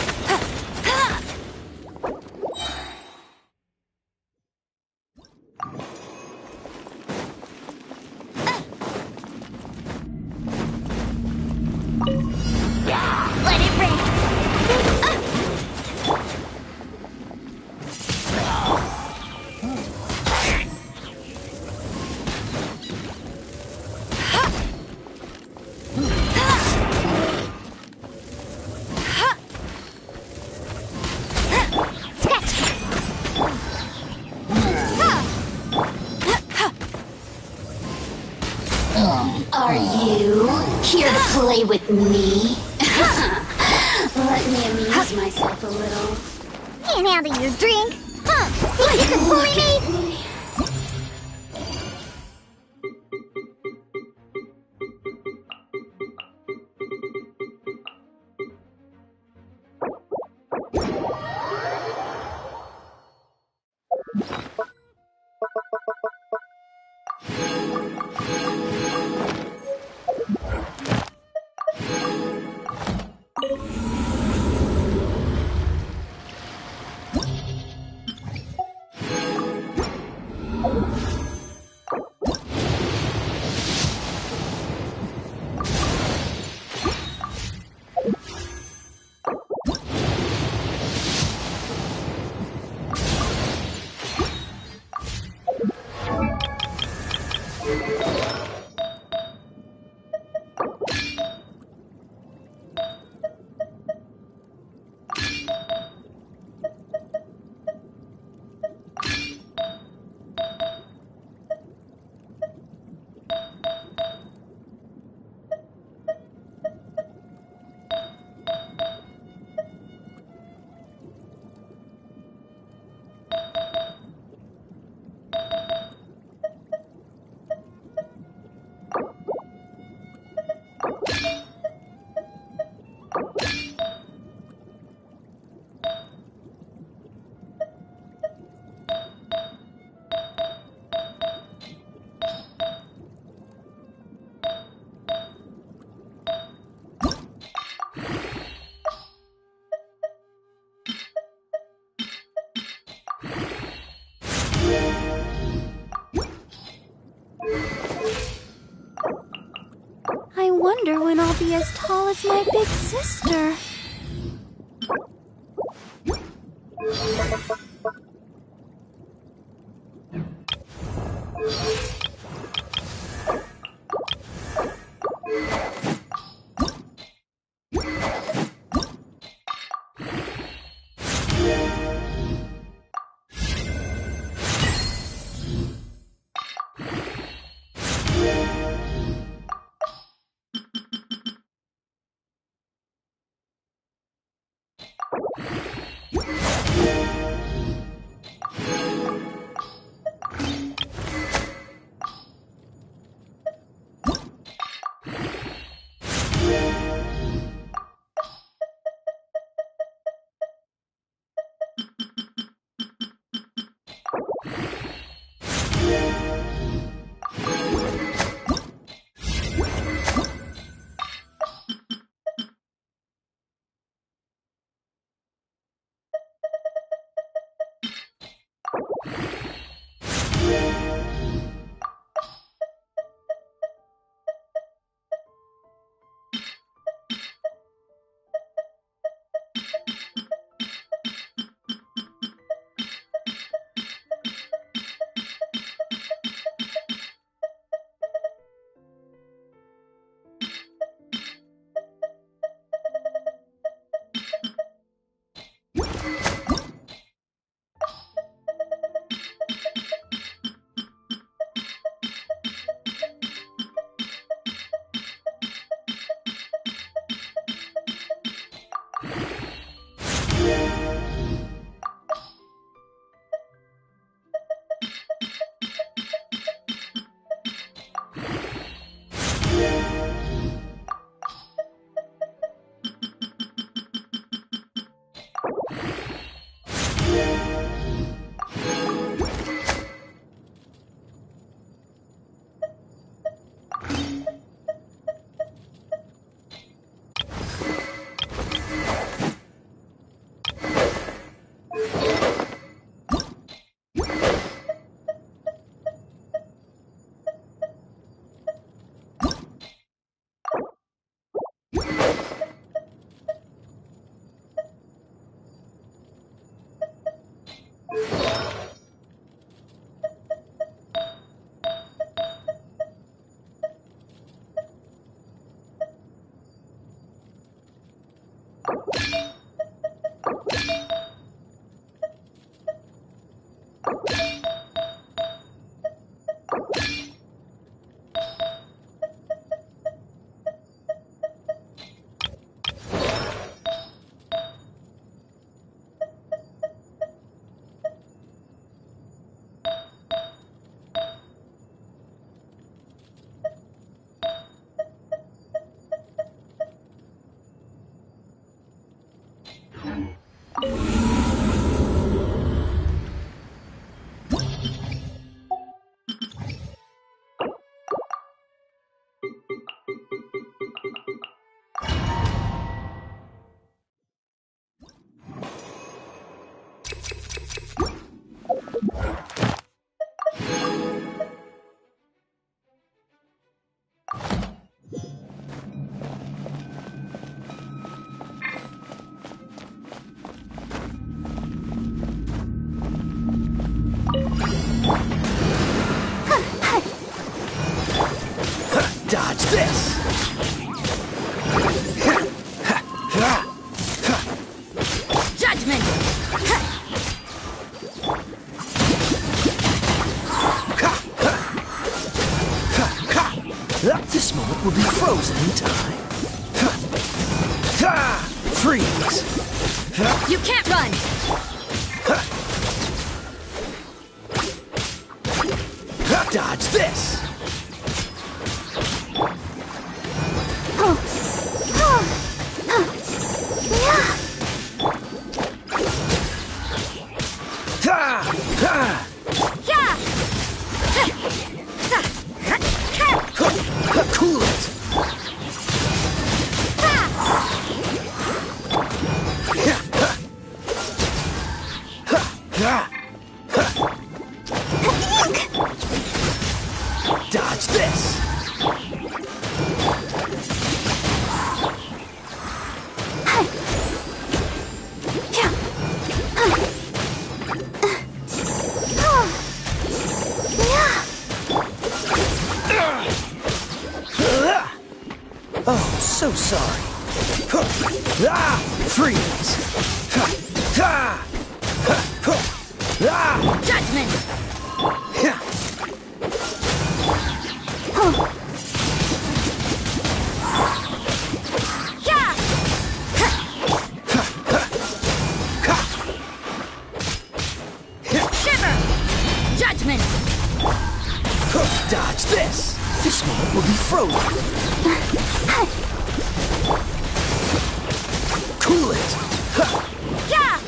Let it rain! Are you here to play with me? Let me amuse myself a little. Can't handle your drink? Huh? Think you can bully me? wonder when I'll be as tall as my big sister. Dodge this! Judgment! This moment will be frozen in time. Freeze! You can't run! Dodge this! Cool it! Dodge this! so sorry. Ah! Freeze! Ah! Judgment! Shiver! Judgment! Dodge this! This moment will be frozen. Cool it! Yeah!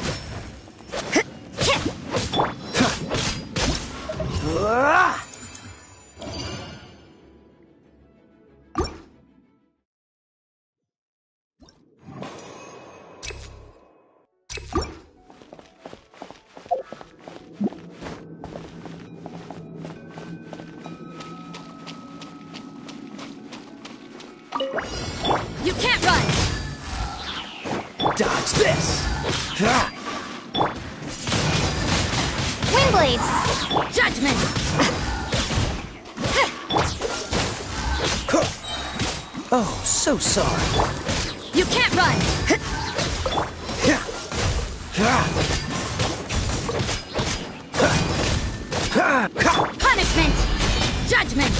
Ah! You can't run! Dodge this! Ah! Windblade! Judgment! Oh, so sorry. You can't run! Punishment! Judgment!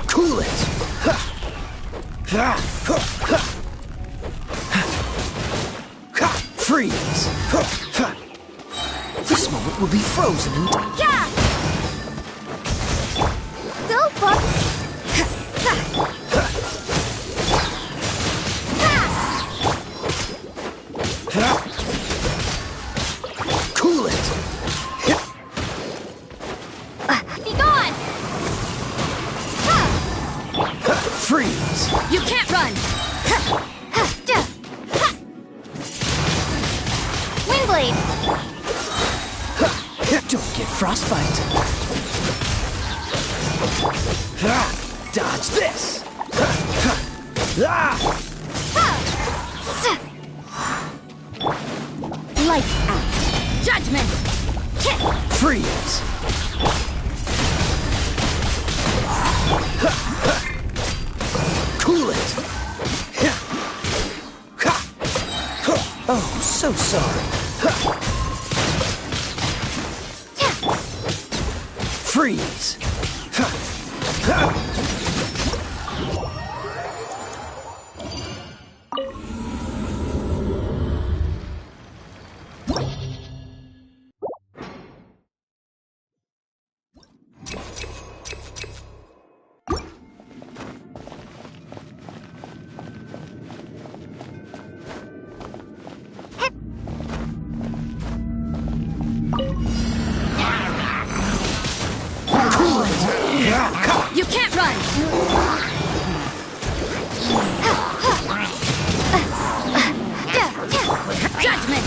Cool it! Freeze! This moment will be frozen in time. Yeah! Go, Buck! Cool it! Be gone! Freeze! You can't run! Windblade! Don't get frostbite. Dodge this! Lights out! Judgment! Freeze! Cool it! Oh, so sorry. Freeze! You can't run! Judgment!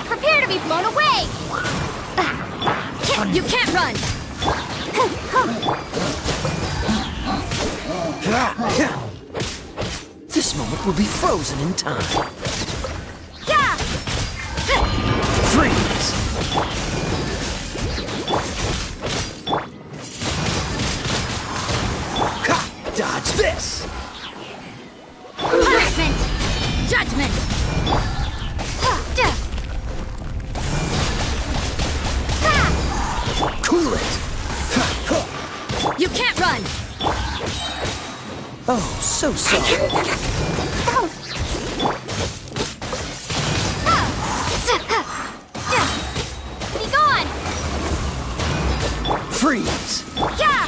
Prepare to be blown away! You can't run! This moment will be frozen in time. Yeah! Freeze! Dodge this! Punishment! Judgment! Cool it! You can't run! Oh, so sorry. Be gone! Freeze! Yeah!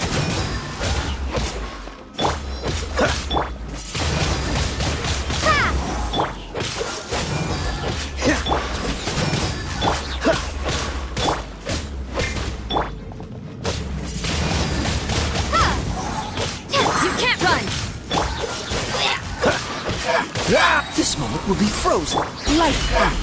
You can't run! This moment will be frozen. Light out.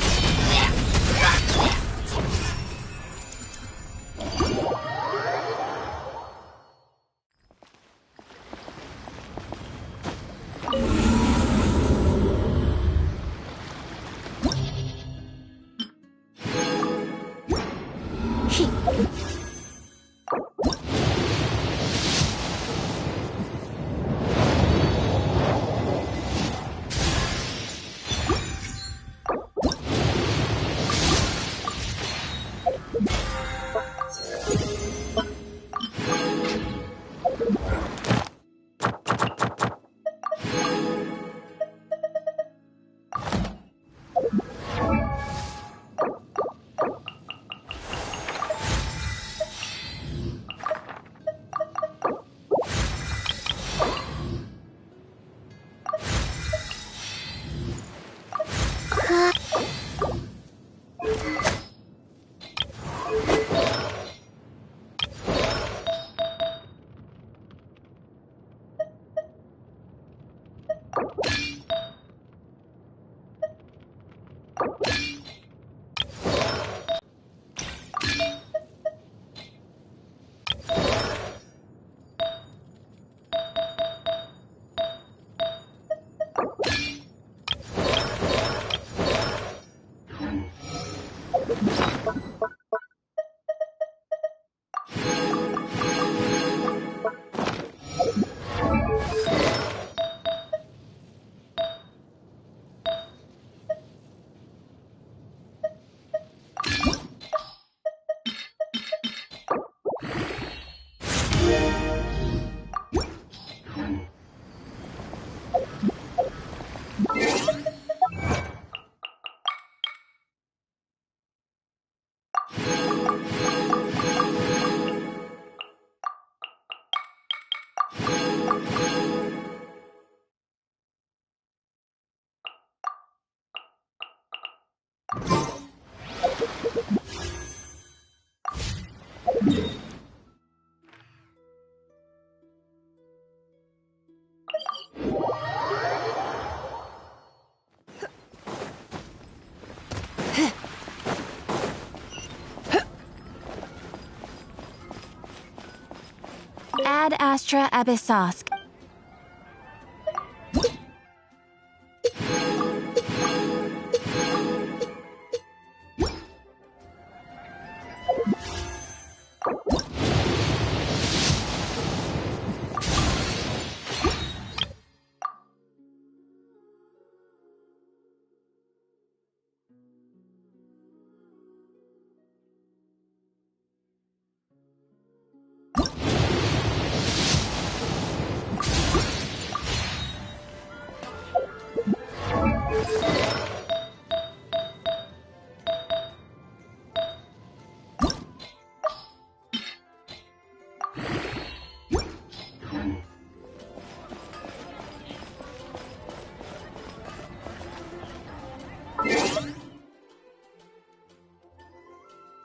Ad Astra Abyssosk.